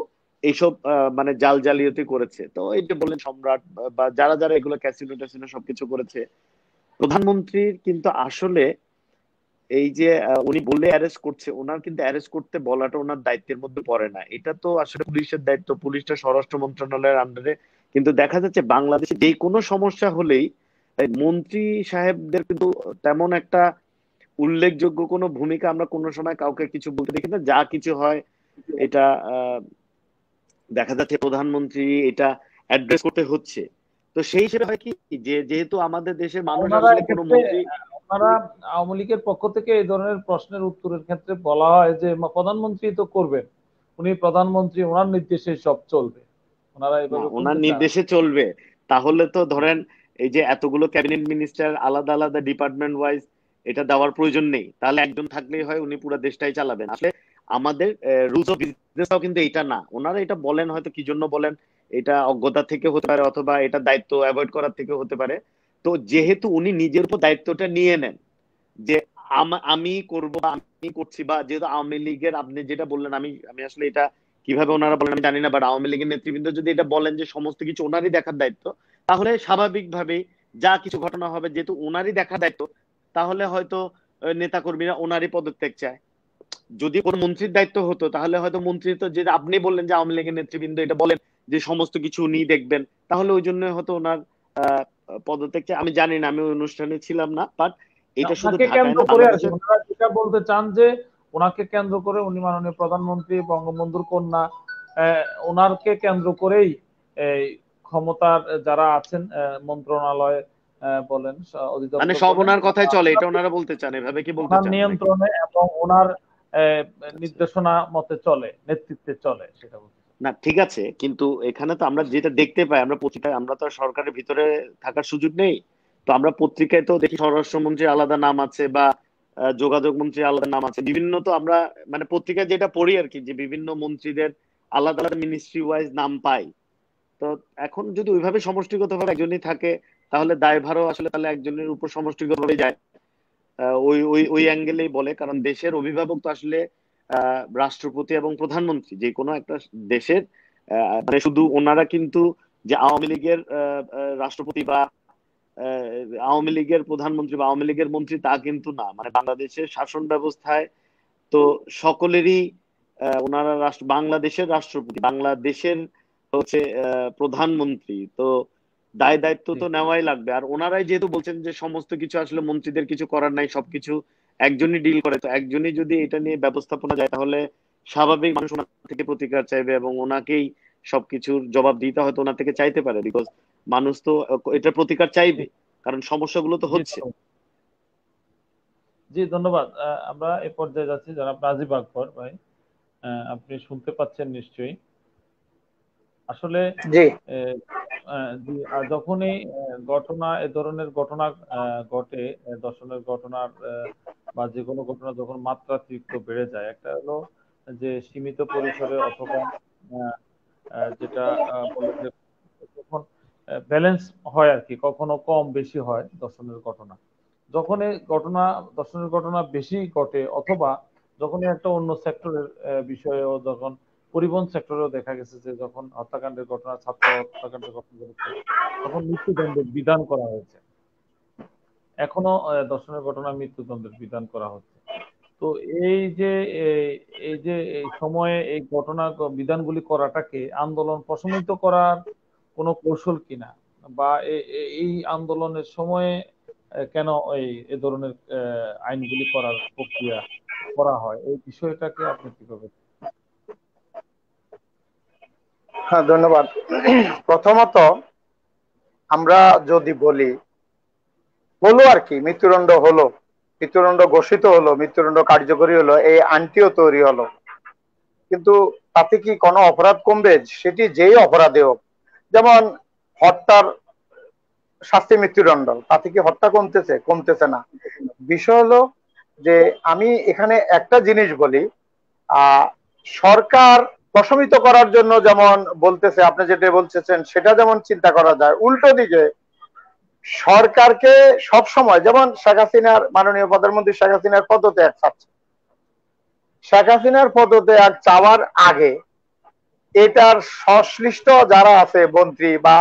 [SPEAKER 3] এইসব মানে জাল জালিয়াতি করেছে। তো এই যে বললেন সম্রাট বা যারা যারা এগুলো ক্যাসিনো ট্যাসিনো সবকিছু করেছে, প্রধানমন্ত্রীর কিন্তু আসলে এই যে উনি বললে অ্যারেস্ট করছে, ওনার কিন্তু অ্যারেস্ট করতে বলাটা ওনার দায়িত্বের মধ্যে পড়ে না, এটা তো আসলে পুলিশের দায়িত্ব, পুলিশটা স্বরাষ্ট্র মন্ত্রণালয়ের আন্ডারে। কিন্তু দেখা যাচ্ছে বাংলাদেশে যে কোনো সমস্যা হলেই এই মন্ত্রী সাহেবদের কিন্তু তেমন একটা উল্লেখযোগ্য কোনো ভূমিকা আমরা কোনো সময় কাউকে কিছু বলতে দেখি না, যা কিছু হয় এটা দেখা যাচ্ছে প্রধানমন্ত্রী এটা অ্যাড্রেস করতে হচ্ছে। তো সেই হিসেবে হয় কি যে যেহেতু আমাদের দেশের মানুষ
[SPEAKER 1] ওনারা
[SPEAKER 3] আসলে কোনো
[SPEAKER 1] এক্ষেত্রে
[SPEAKER 3] মন্ত্রী,
[SPEAKER 1] ওনারা আওয়ামী লীগের পক্ষ থেকে এই ধরনের প্রশ্নের উত্তরের ক্ষেত্রে বলা হয় যে প্রধানমন্ত্রী তো করবেন, উনি প্রধানমন্ত্রী, ওনার নির্দেশে সব চলবে। ওনারা
[SPEAKER 3] না
[SPEAKER 1] এভাবে
[SPEAKER 3] ওনার
[SPEAKER 1] বলতে চান।
[SPEAKER 3] নির্দেশে চলবে, তাহলে তো ধরেন এই যে এতগুলো ক্যাবিনেট মিনিস্টার আলাদা আলাদা ডিপার্টমেন্ট ওয়াইজ এটা দেওয়ার প্রয়োজন নেই, তাহলে একজন থাকলেই হয়, উনি পুরো দেশটাই চালাবেন। আসলে আমাদের রুলস অফ বিজনেসটাও কিন্তু এটা না, ওনারা এটা বলেন হয়তো কি জন্য বলেন, এটা অজ্ঞতা থেকে হতে পারে অথবা এটা দায়িত্ব অ্যাভয়েড করার থেকে হতে পারে। তো যেহেতু উনি নিজের উপর দায়িত্বটা নিয়ে নেন যে আমি করব বা আমি করছি, বা যেহেতু আওয়ামী লীগের আপনি যেটা বললেন, আমি আমি আসলে এটা কিভাবে ওনারা বলেন আমি জানি না, বাট আওয়ামী লীগের নেতৃবৃন্দ যদি এটা বলেন যে সমস্ত কিছু ওনারই দেখার দায়িত্ব, তাহলে স্বাভাবিকভাবে যা কিছু ঘটনা হবে যেহেতু ওনারই দেখার দায়িত্ব, তাহলে হয়তো নেতা কর্মীরা ওনারই পদত্যাগ চায়। যদি কোনো মন্ত্রীর দায়িত্ব হতো তাহলে হয়তো মন্ত্রী তো, যে আপনি বললেন যে আওয়ামী লীগের নেতৃবৃন্দ এটা বলেন যে সমস্ত কিছু উনি দেখবেন, তাহলে ওই জন্য হয়তো ওনার পদত্যাগ চায়। আমি জানি না, আমি ওই অনুষ্ঠানে ছিলাম না, বাট এটা শুধু
[SPEAKER 1] ওনাকে
[SPEAKER 3] ঢাকায়
[SPEAKER 1] কেন্দ্র
[SPEAKER 3] না
[SPEAKER 1] করে আর কি
[SPEAKER 3] বাংলাদেশের।
[SPEAKER 1] ওনারা যেটা বলতে চান যে ওনাকে কেন্দ্র করে, উনি মাননীয় প্রধানমন্ত্রী বঙ্গবন্ধুর কন্যা, ওনারকে কেন্দ্র করেই এই ক্ষমতার যারা আছেন মন্ত্রণালয় বলেন,
[SPEAKER 3] মানে
[SPEAKER 1] অধিদপ্তর
[SPEAKER 3] সব
[SPEAKER 1] বলেন,
[SPEAKER 3] ওনার কথাই চলে, এটা ওনারা বলতে চান, এভাবে কি বলতে
[SPEAKER 1] ওনার
[SPEAKER 3] চান নাকি?
[SPEAKER 1] নিয়ন্ত্রণে এবং ওনার
[SPEAKER 3] আচ্ছা,
[SPEAKER 1] নির্দেশনা মতে চলে, নেতৃত্বে চলে, সেটা বলতে চান।
[SPEAKER 3] না ঠিক আছে, কিন্তু এখানে তো আমরা যেটা দেখতে পাই, আমরা পত্রিকায়, আমরা তো আর সরকারের ভিতরে থাকার সুযোগ নেই। তো আমরা পত্রিকায় তো দেখি স্বরাষ্ট্রমন্ত্রী আলাদা নাম আছে বা যোগাযোগ মন্ত্রী আলাদা নাম আছে, বিভিন্ন তো আমরা মানে পত্রিকায় যেটা পড়ি আর কি, যে বিভিন্ন মন্ত্রীদের আলাদা আলাদা মিনিস্ট্রি ওয়াইজ নাম পাই। তো এখন যদি ওইভাবে সমষ্টিগতভাবে একজনই থাকে, তাহলে দায়ভারও আসলে তাহলে একজনের উপর সমষ্টিগতভাবে যায়। ওই ওই ওই অ্যাঙ্গেলেই বলে, কারণ দেশের অভিভাবক তো আসলে রাষ্ট্রপতি এবং প্রধানমন্ত্রী যে কোনো একটা দেশের। মানে শুধু ওনারা কিন্তু যে আওয়ামী লীগের রাষ্ট্রপতি বা আওয়ামী লীগের প্রধানমন্ত্রী বা আওয়ামী লীগের মন্ত্রী তা কিন্তু না, মানে বাংলাদেশের শাসন ব্যবস্থায় তো সকলেরই ওনারা বাংলাদেশের রাষ্ট্রপতি, বাংলাদেশের হচ্ছে প্রধানমন্ত্রী। তো দায় দায়িত্ব তো নেওয়াই লাগবে। আর ওনারাই যেহেতু বলছেন যে সমস্ত কিছু আসলে মন্ত্রীদের কিছু করার নাই, সবকিছু একজনই ডিল করে, তো একজনই যদি এটা নিয়ে ব্যবস্থাপনা যায় তাহলে স্বাভাবিক মানুষ ওনার থেকে প্রতিকার চাইবে এবং ওনাকেই সবকিছুর জবাব দিতে হয়তো ওনার থেকে চাইতে পারে, বিকজ মানুষ তো এটা প্রতিকার চাইবে, কারণ সমস্যাগুলো তো
[SPEAKER 1] জি
[SPEAKER 3] হচ্ছে।
[SPEAKER 1] জি, ধন্যবাদ। আমরা এ পর্যায়ে যাচ্ছি জনাব রাজীব আকবর ভাই। আপনি শুনতে পাচ্ছেন নিশ্চয়ই। আসলে
[SPEAKER 4] জি।
[SPEAKER 1] যখনই ঘটনা, এ ধরনের ঘটনা ঘটে, ধর্ষণের ঘটনার বা যে কোনো ঘটনা যখন মাত্রাতিরিক্ত বেড়ে যায়, একটা হলো যে সীমিত পরিসরে অথবা আহ, যেটা বলে যে যখন ব্যালেন্স হয় আর কি, কখনো কম বেশি হয় ধর্ষণের ঘটনা। যখন এই দর্শনের ঘটনা বেশি ঘটে, অথবা যখন একটা অন্য সেক্টরের বিষয়েও, যখন পরিবহন সেক্টরেও দেখা গেছে যে যখন হত্যাকাণ্ডের ঘটনা, ছাত্র হত্যাকাণ্ডের ঘটনা ঘটেছে, তখন মৃত্যুদণ্ডের বিধান করা হয়েছে। এখনো দর্শনের ঘটনা মৃত্যুদণ্ডের বিধান করা হচ্ছে। তো এই যে এই সময়ে এই ঘটনা বিধানগুলি করাটাকে আন্দোলন প্রশমিত করার কোনো কৌশল কিনা, বা এই আন্দোলনের সময়ে কেন এই ধরনের আইনগুলি করার প্রক্রিয়া করা হয়, এই বিষয়টাকে আপনি কিভাবে?
[SPEAKER 4] হ্যাঁ, ধন্যবাদ। প্রথমত আমরা যদি বলি, হলো আর কি, মৃত্যুদণ্ড হলো, মৃত্যুদণ্ড ঘোষিত হলো, মৃত্যুদণ্ড কার্যকরী হলো, এই আইনটিও তৈরি হলো, কিন্তু তাতে কি কোনো অপরাধ কমবে? সেটি যেই অপরাধে হোক, যেমন হত্যার শাস্তি মৃত্যুদণ্ড, তাতে কি হত্যা কমতেছে? কমতেছে না। বিষয় হলো যে আমি এখানে একটা জিনিস বলি, সরকার প্রশমিত করার জন্য যেমন বলতেছে, আপনি যেটা বলতেছেন সেটা যেমন চিন্তা করা যায়, উল্টো দিকে সরকারকে সব সময়, যেমন শেখ হাসিনার, মাননীয় প্রধানমন্ত্রী শেখ হাসিনার পদত্যাগ চাচ্ছে, শেখ হাসিনার পদত্যাগ চাওয়ার আগে এটার সংশ্লিষ্ট যারা আছে মন্ত্রী বা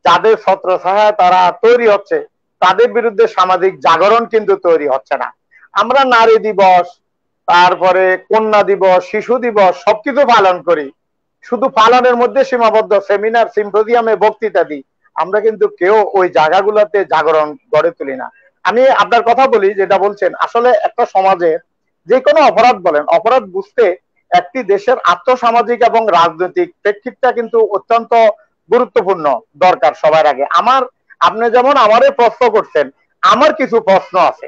[SPEAKER 4] যাদের ছত্রছায়া তারা তৈরি হচ্ছে, তাদের বিরুদ্ধে সামাজিক জাগরণ কিন্তু তৈরি হচ্ছে না। আমরা নারী দিবস, তারপরে কন্যা দিবস, শিশু দিবস সবকিছু পালন করি, শুধু পালনের মধ্যে সীমাবদ্ধ, সেমিনার সিম্পোজিয়ামে বক্তৃতা দিই, আমরা কিন্তু কেউ ওই জায়গাগুলোতে জাগরণ গড়ে তুলি না। আমি আপনার কথা বলি, যেটা বলছেন, আসলে একটা সমাজে যে কোনো অপরাধ বলেন, অপরাধ বুঝতে একটি দেশের আর্থসামাজিক এবং রাজনৈতিক প্রেক্ষিতটা কিন্তু অত্যন্ত গুরুত্বপূর্ণ, দরকার সবার আগে। আপনি যেমন আমারে প্রশ্ন করছেন, আমার কিছু প্রশ্ন আছে,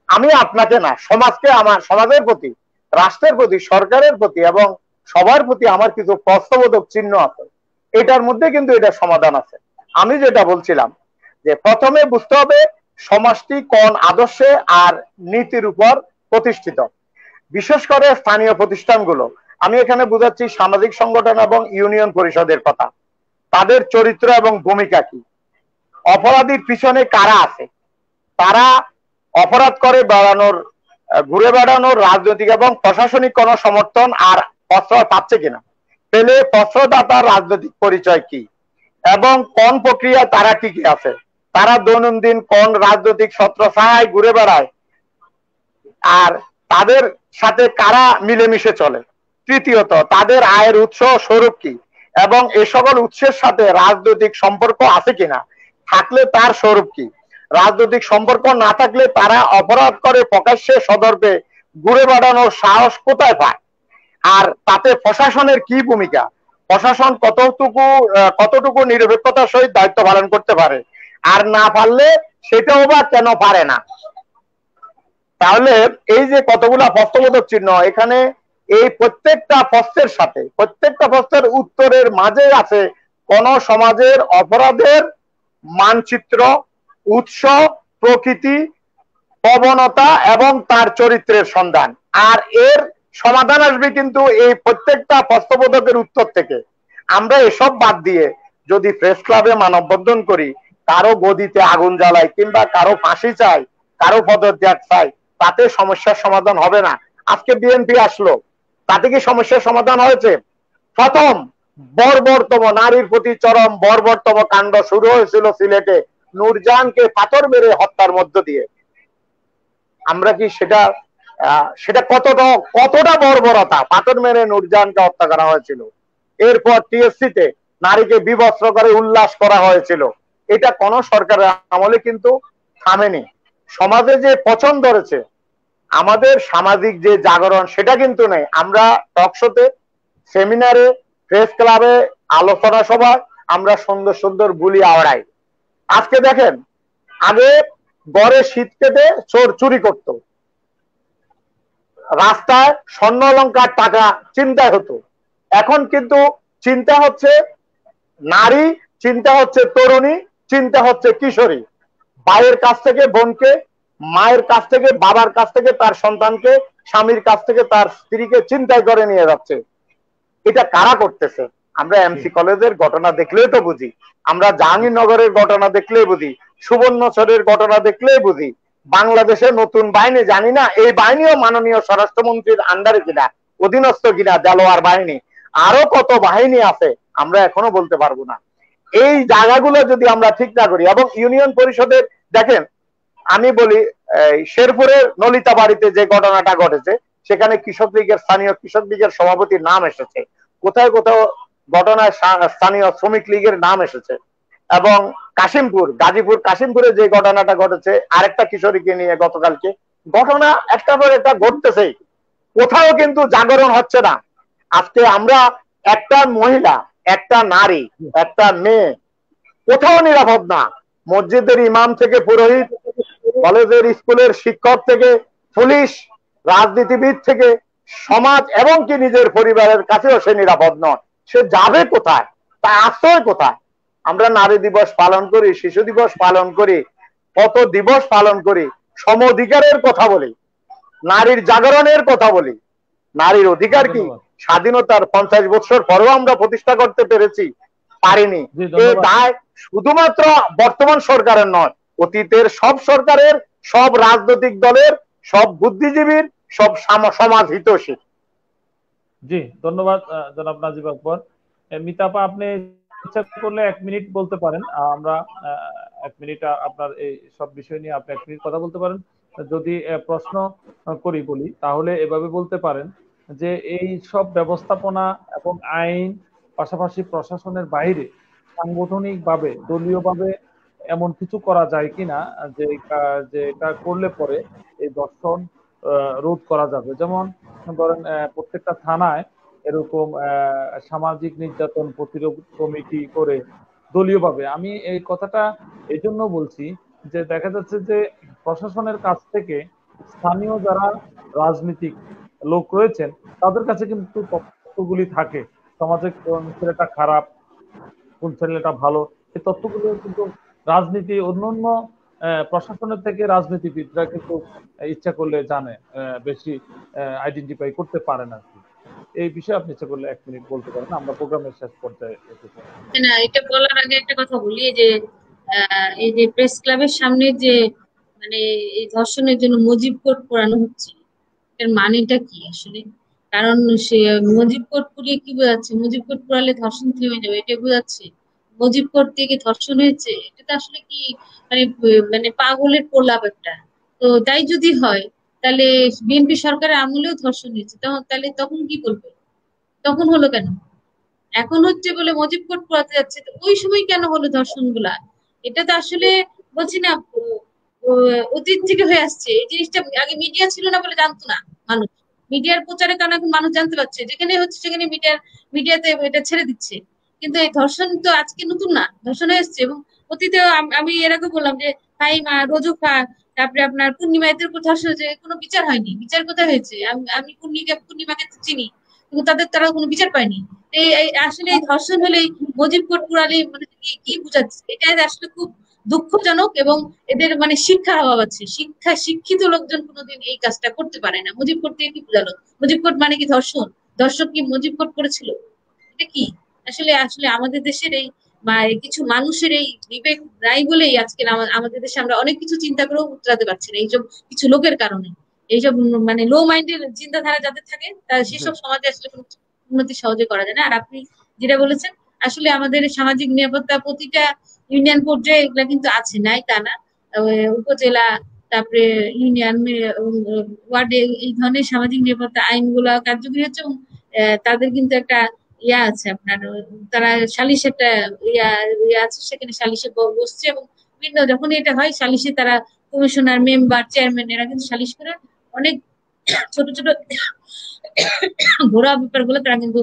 [SPEAKER 4] আমি আপনাকে না, সমাজকে, আমার সমাজের প্রতি, রাষ্ট্রের প্রতি, সরকারের প্রতি এবং সবার প্রতি আমার কিছু প্রশ্নবোধক চিহ্ন আছে। এটার মধ্যে কিন্তু এটা সমাধান আছে। আমি যেটা বলছিলাম যে প্রথমে বুঝতে হবে সমাজটি কোন আদর্শে আর নীতির উপর প্রতিষ্ঠিত, বিশেষ করে স্থানীয় প্রতিষ্ঠানগুলো। আমি এখানে বুঝাচ্ছি সামাজিক সংগঠন এবং ইউনিয়ন পরিষদের কথা। তাদের চরিত্র এবং ভূমিকা কি, অপরাধীর পিছনে কারা আছে, তারা অপরাধ করে বেড়ানোর, ঘুরে বেড়ানোর রাজনৈতিক এবং প্রশাসনিক কোন সমর্থন আর প্রশ্রয় পাচ্ছে কিনা, পেলে প্রশ্রয়দাতার রাজনৈতিক পরিচয় কি, এবং কোন প্রক্রিয়া তারা টিকে আছে, তারা দৈনন্দিন কোন রাজনৈতিক ছত্রছায়ায় ঘুরে বেড়ায়, আর তাদের সাথে কারা মিলেমিশে চলে। তৃতীয়ত, তাদের আয়ের উৎস স্বরূপ কি, এবং এ সকল উৎসের সাথে রাজনৈতিক সম্পর্ক আছে কিনা, থাকলে তার স্বরূপ কি। রাজনৈতিক সম্পর্ক না থাকলে তারা অপরাধ করে প্রকাশ্যে সদর্পে ঘুরে বেড়ানোর সাহস কোথায় পায়, আর তাতে প্রশাসনের কি ভূমিকা, প্রশাসন কতটুকু নিরপেক্ষতার সহিত দায়িত্ব পালন করতে পারে, আর না পারলে সেটাও বা কেন পারে না। তাহলে এই যে কতগুলা প্রশ্নবোধক চিহ্ন, এখানে এই প্রত্যেকটা প্রশ্নের সাথে, প্রত্যেকটা প্রশ্নের উত্তরের মাঝে আছে কোন সমাজের অপরাধের মানচিত্র, উৎস, প্রকৃতি, প্রবণতা এবং তার চরিত্রের সন্ধান। আর এর সমাধান আসবে কিন্তু এই প্রত্যেকটা প্রশ্নবোধকের উত্তর থেকে। আমরা এসব বাদ দিয়ে যদি প্রেস ক্লাবে মানববন্ধন করি, কারো গদিতে আগুন জ্বালাই, কিংবা কারো ফাঁসি চাই, কারো পদত্যাগ চাই, তাতে সমস্যার সমাধান হবে না। আজকে বিএনপি আসলো, তাতে কি সমস্যার সমাধান হয়েছে? প্রথম বর্বরতম, নারীর প্রতি চরম বর্বরতম কাণ্ড শুরু হয়েছিল সিলেটে, নূরজাহানকে পাথর মেরে হত্যার মধ্য দিয়ে। আমরা কি সেটা কতটা বর্বরতা, পাথর মেরে নূরজাহানকে হত্যা করা হয়েছিল। এরপর টিএসসিতে নারীকে বিবস্ত্র করে উল্লাস করা হয়েছিল। এটা কোন সরকারের আমলে কিন্তু থামেনি। সমাজে যে পছন্দ ধরেছে, আমাদের সামাজিক যে জাগরণ, সেটা কিন্তু নেই। আমরা টকশোতে, সেমিনারে, প্রেস ক্লাবে, আলোচনা সভায় আমরা সুন্দর সুন্দর বুলি আওড়াই। আজকে দেখেন, আগে গড়ে শীত কেটে চোর চুরি করত, রাস্তায় স্বর্ণ অলংকার টাকা চিন্তা হতো। এখন কিন্তু চিন্তা হচ্ছে নারী, চিন্তা হচ্ছে তরুণী, চিন্তা হচ্ছে কিশোরী। ভাইয়ের কাছ থেকে বোনকে, মায়ের কাছ থেকে, বাবার কাছ থেকে তার সন্তানকে, স্বামীর কাছ থেকে তার স্ত্রীকে চিন্তাই করে নিয়ে যাচ্ছে। এটা কারা করতেছে? আমরা এমসি কলেজের ঘটনা দেখলেই তো বুঝি, আমরা জাহাঙ্গীরনগরের ঘটনা দেখলেই বুঝি, সুবর্ণচরের ঘটনা দেখলেই বুঝি। বাংলাদেশের নতুন বাহিনী জানি না, এই বাহিনীও মাননীয় স্বরাষ্ট্রমন্ত্রীর আন্ডারে কিনা, অধীনস্থ কিনা, দেলোয়ার বাহিনী, আরো কত বাহিনী আছে আমরা এখনো বলতে পারবো না। এই জায়গাগুলো যদি আমরা ঠিক না করি, এবং ইউনিয়ন পরিষদের দেখেন, আমি বলি শেরপুরের নলিতা বাড়িতে যে ঘটনাটা ঘটেছে, সেখানে কৃষক লীগের, স্থানীয় কৃষক লীগের সভাপতির নাম এসেছে, কোথায় কোথাও ঘটনায় স্থানীয় শ্রমিক লীগের নাম এসেছে। এবং কাশিমপুর, গাজীপুর কাশিমপুরে যে ঘটনাটা ঘটেছে আরেকটা কিশোরীকে নিয়ে গতকালকে, ঘটনা একটা পর একটা ঘটতেছে, কোথাও কিন্তু জাগরণ হচ্ছে না। আজকে আমরা একটা মহিলা, একটা নারী, একটা মেয়ে কোথাও নিরাপদ না। মসজিদের ইমাম থেকে পুরোহিত, কলেজের স্কুলের শিক্ষক থেকে পুলিশ, রাজনীতিবিদ থেকে সমাজ, এবং কি নিজের পরিবারের কাছেও সে নিরাপদ নয়। সে যাবে কোথায়, তা আশ্রয় কোথায়? আমরা নারী দিবস পালন করি, শিশু দিবস পালন করি, কত দিবস পালন করি, সম অধিকারের কথা বলি, নারীর জাগরণের কথা বলি। নারীর অধিকার কি স্বাধীনতার 50 বছর পরেও আমরা প্রতিষ্ঠা করতে পেরেছি? পারিনি। এই দায় শুধুমাত্র বর্তমান সরকারের নয়, অতীতের সব সরকারের, সব রাজনৈতিক দলের, সব বুদ্ধিজীবীর, সব সমাজ হিতৈষী।
[SPEAKER 1] জি ধন্যবাদ জনাব নাজিব আকবর। মিতাপা, আপনি ইচ্ছা করলে 1 মিনিট বলতে পারেন। আমরা 1 মিনিট আপনার এই সব বিষয় নিয়ে আপনি 1 মিনিট কথা বলতে পারেন। যদি প্রশ্ন করি বলি, তাহলে এভাবে বলতে পারেন যে এই সব ব্যবস্থাপনা এবং আইন, পাশাপাশি প্রশাসনের বাইরে সাংগঠনিকভাবে, দলীয়ভাবে এমন কিছু করা যায় কিনা যে এটা করলে পরে এই ধর্ষণ রোধ করা যাবে। যেমন ধরেন প্রত্যেকটা থানায় এরকম সামাজিক নির্যাতন প্রতিরোধ কমিটি করে দলীয়ভাবে। আমি এই কথাটা এই জন্য বলছি যে দেখা যাচ্ছে যে প্রশাসনের কাছ থেকে স্থানীয় যারা রাজনীতিক লোক রয়েছেন তাদের কাছে কিন্তু তথ্যগুলি থাকে, সমাজে কোন ছেলেটা খারাপ, কোন ছেলেটা ভালো, এই তথ্যগুলো কিন্তু রাজনীতি অন্যান্য প্রশাসনের থেকে রাজনীতিবিদরা কিন্তু ইচ্ছা করলে জানে, বেশি আইডেন্টিফাই করতে পারেন আর কি। এই বিষয়ে আপনি ইচ্ছা করলে 1 মিনিট বলতে পারেন, আমরা প্রোগ্রামের শেষ পর্যায়ে এসেছি।
[SPEAKER 2] না, এটা বলার আগে একটা কথা বলি, এই যে প্রেস ক্লাবের সামনে যে মানে এই ধর্ষণের জন্য মুজিব কোড পড়ানো হচ্ছে, এর মানেটা কি আসলে? কারণ সে মুজিব কোড পড়িয়ে কি বোঝাচ্ছে? মুজিব কোড পড়ালে ধর্ষণ থেমে যাবে এটা বোঝাচ্ছে? মুজিব কোড দিয়ে কি ধর্ষণ হয়েছে? এটা তো আসলে কি মানে মানে পাগলের প্রলাপ একটা। তো তাই যদি হয়, তাহলে বিএনপি সরকারের আমলেও ধর্ষণ হয়েছে, তাহলে তখন কি বলবে? তখন হলো কেন? এখন হচ্ছে বলে মুজিব কোড পড়াতে যাচ্ছে, তো ওই সময় কেন হলো ধর্ষণ গুলা? এটা তো আসলে বলছি না, অতীত থেকে হয়ে আসছে এই জিনিসটা। আগে মিডিয়া ছিল না বলে জানতো না মানুষ, মিডিয়ার প্রচারের কারণে এখন মানুষ জানতে পারছে, যেখানে হচ্ছে সেখানে মিডিয়াতে এটা ছেড়ে দিচ্ছে। কিন্তু এই ধর্ষণ তো আজকে নতুন না, ধর্ষণ হয়ে এসছে। এবং অতীতে আমি এর আগে বললাম যে ফাহিমা, রোজুফা, তারপরে আপনার পূর্ণিমা, এদের উপর ধর্ষণ হয়েছে, কোনো বিচার হয়নি। বিচার কোথায় হয়েছে? আমি পূর্ণিমাকে চিনি, কিন্তু তারা কোনো বিচার পায়নি। আসলে এই ধর্ষণ হলে মুজিব কোড পুরালে মানে কি বুঝাচ্ছে? এটা আসলে খুব দুঃখজনক। এবং এদের মানে শিক্ষার অভাব আছে। শিক্ষিত লোকজন কোনোদিন এই কাজটা করতে পারে না। মুজিব কোড থেকে কি বুঝালো? মুজিব কোড মানে কি ধর্ষণ? দর্শক কি মুজিব কোড করেছিল? এটা কি আসলে? আসলে আমাদের দেশের এই কিছু মানুষের এই বিবেক নাই বলেই আজকে আমাদের দেশে আমরা অনেক কিছু চিন্তা করেও উতরাতে পারছি না, এইসব কিছু লোকের কারণে। এইসব মানে লো মাইন্ডের চিন্তাধারা যাদের থাকে, তারা সেসব সমাজে আসলে কোনো উন্নতি সহজে করা যায় না। আর আপনি যেটা বলেছেন, আসলে আমাদের সামাজিক নিরাপত্তা প্রতিটা ইউনিয়ন পর্যায়ে এগুলা কিন্তু আছে, নাই তা না। উপজেলা, তারপরে ইউনিয়ন, ওয়ার্ডে এই ধরনের সামাজিক নিরাপত্তা আইনগুলা কার্যকরী হচ্ছে। এবং তাদের কিন্তু একটা ইয়া আছে আপনার, তারা সালিশ একটা ইয়া আছে, সেখানে সালিশে বসছে। এবং বিভিন্ন যখন এটা হয় সালিশে, তারা কমিশনার, মেম্বার, চেয়ারম্যান এরা কিন্তু সালিশ করে অনেক ছোট ছোট ঘোরা ব্যাপারগুলো তারা কিন্তু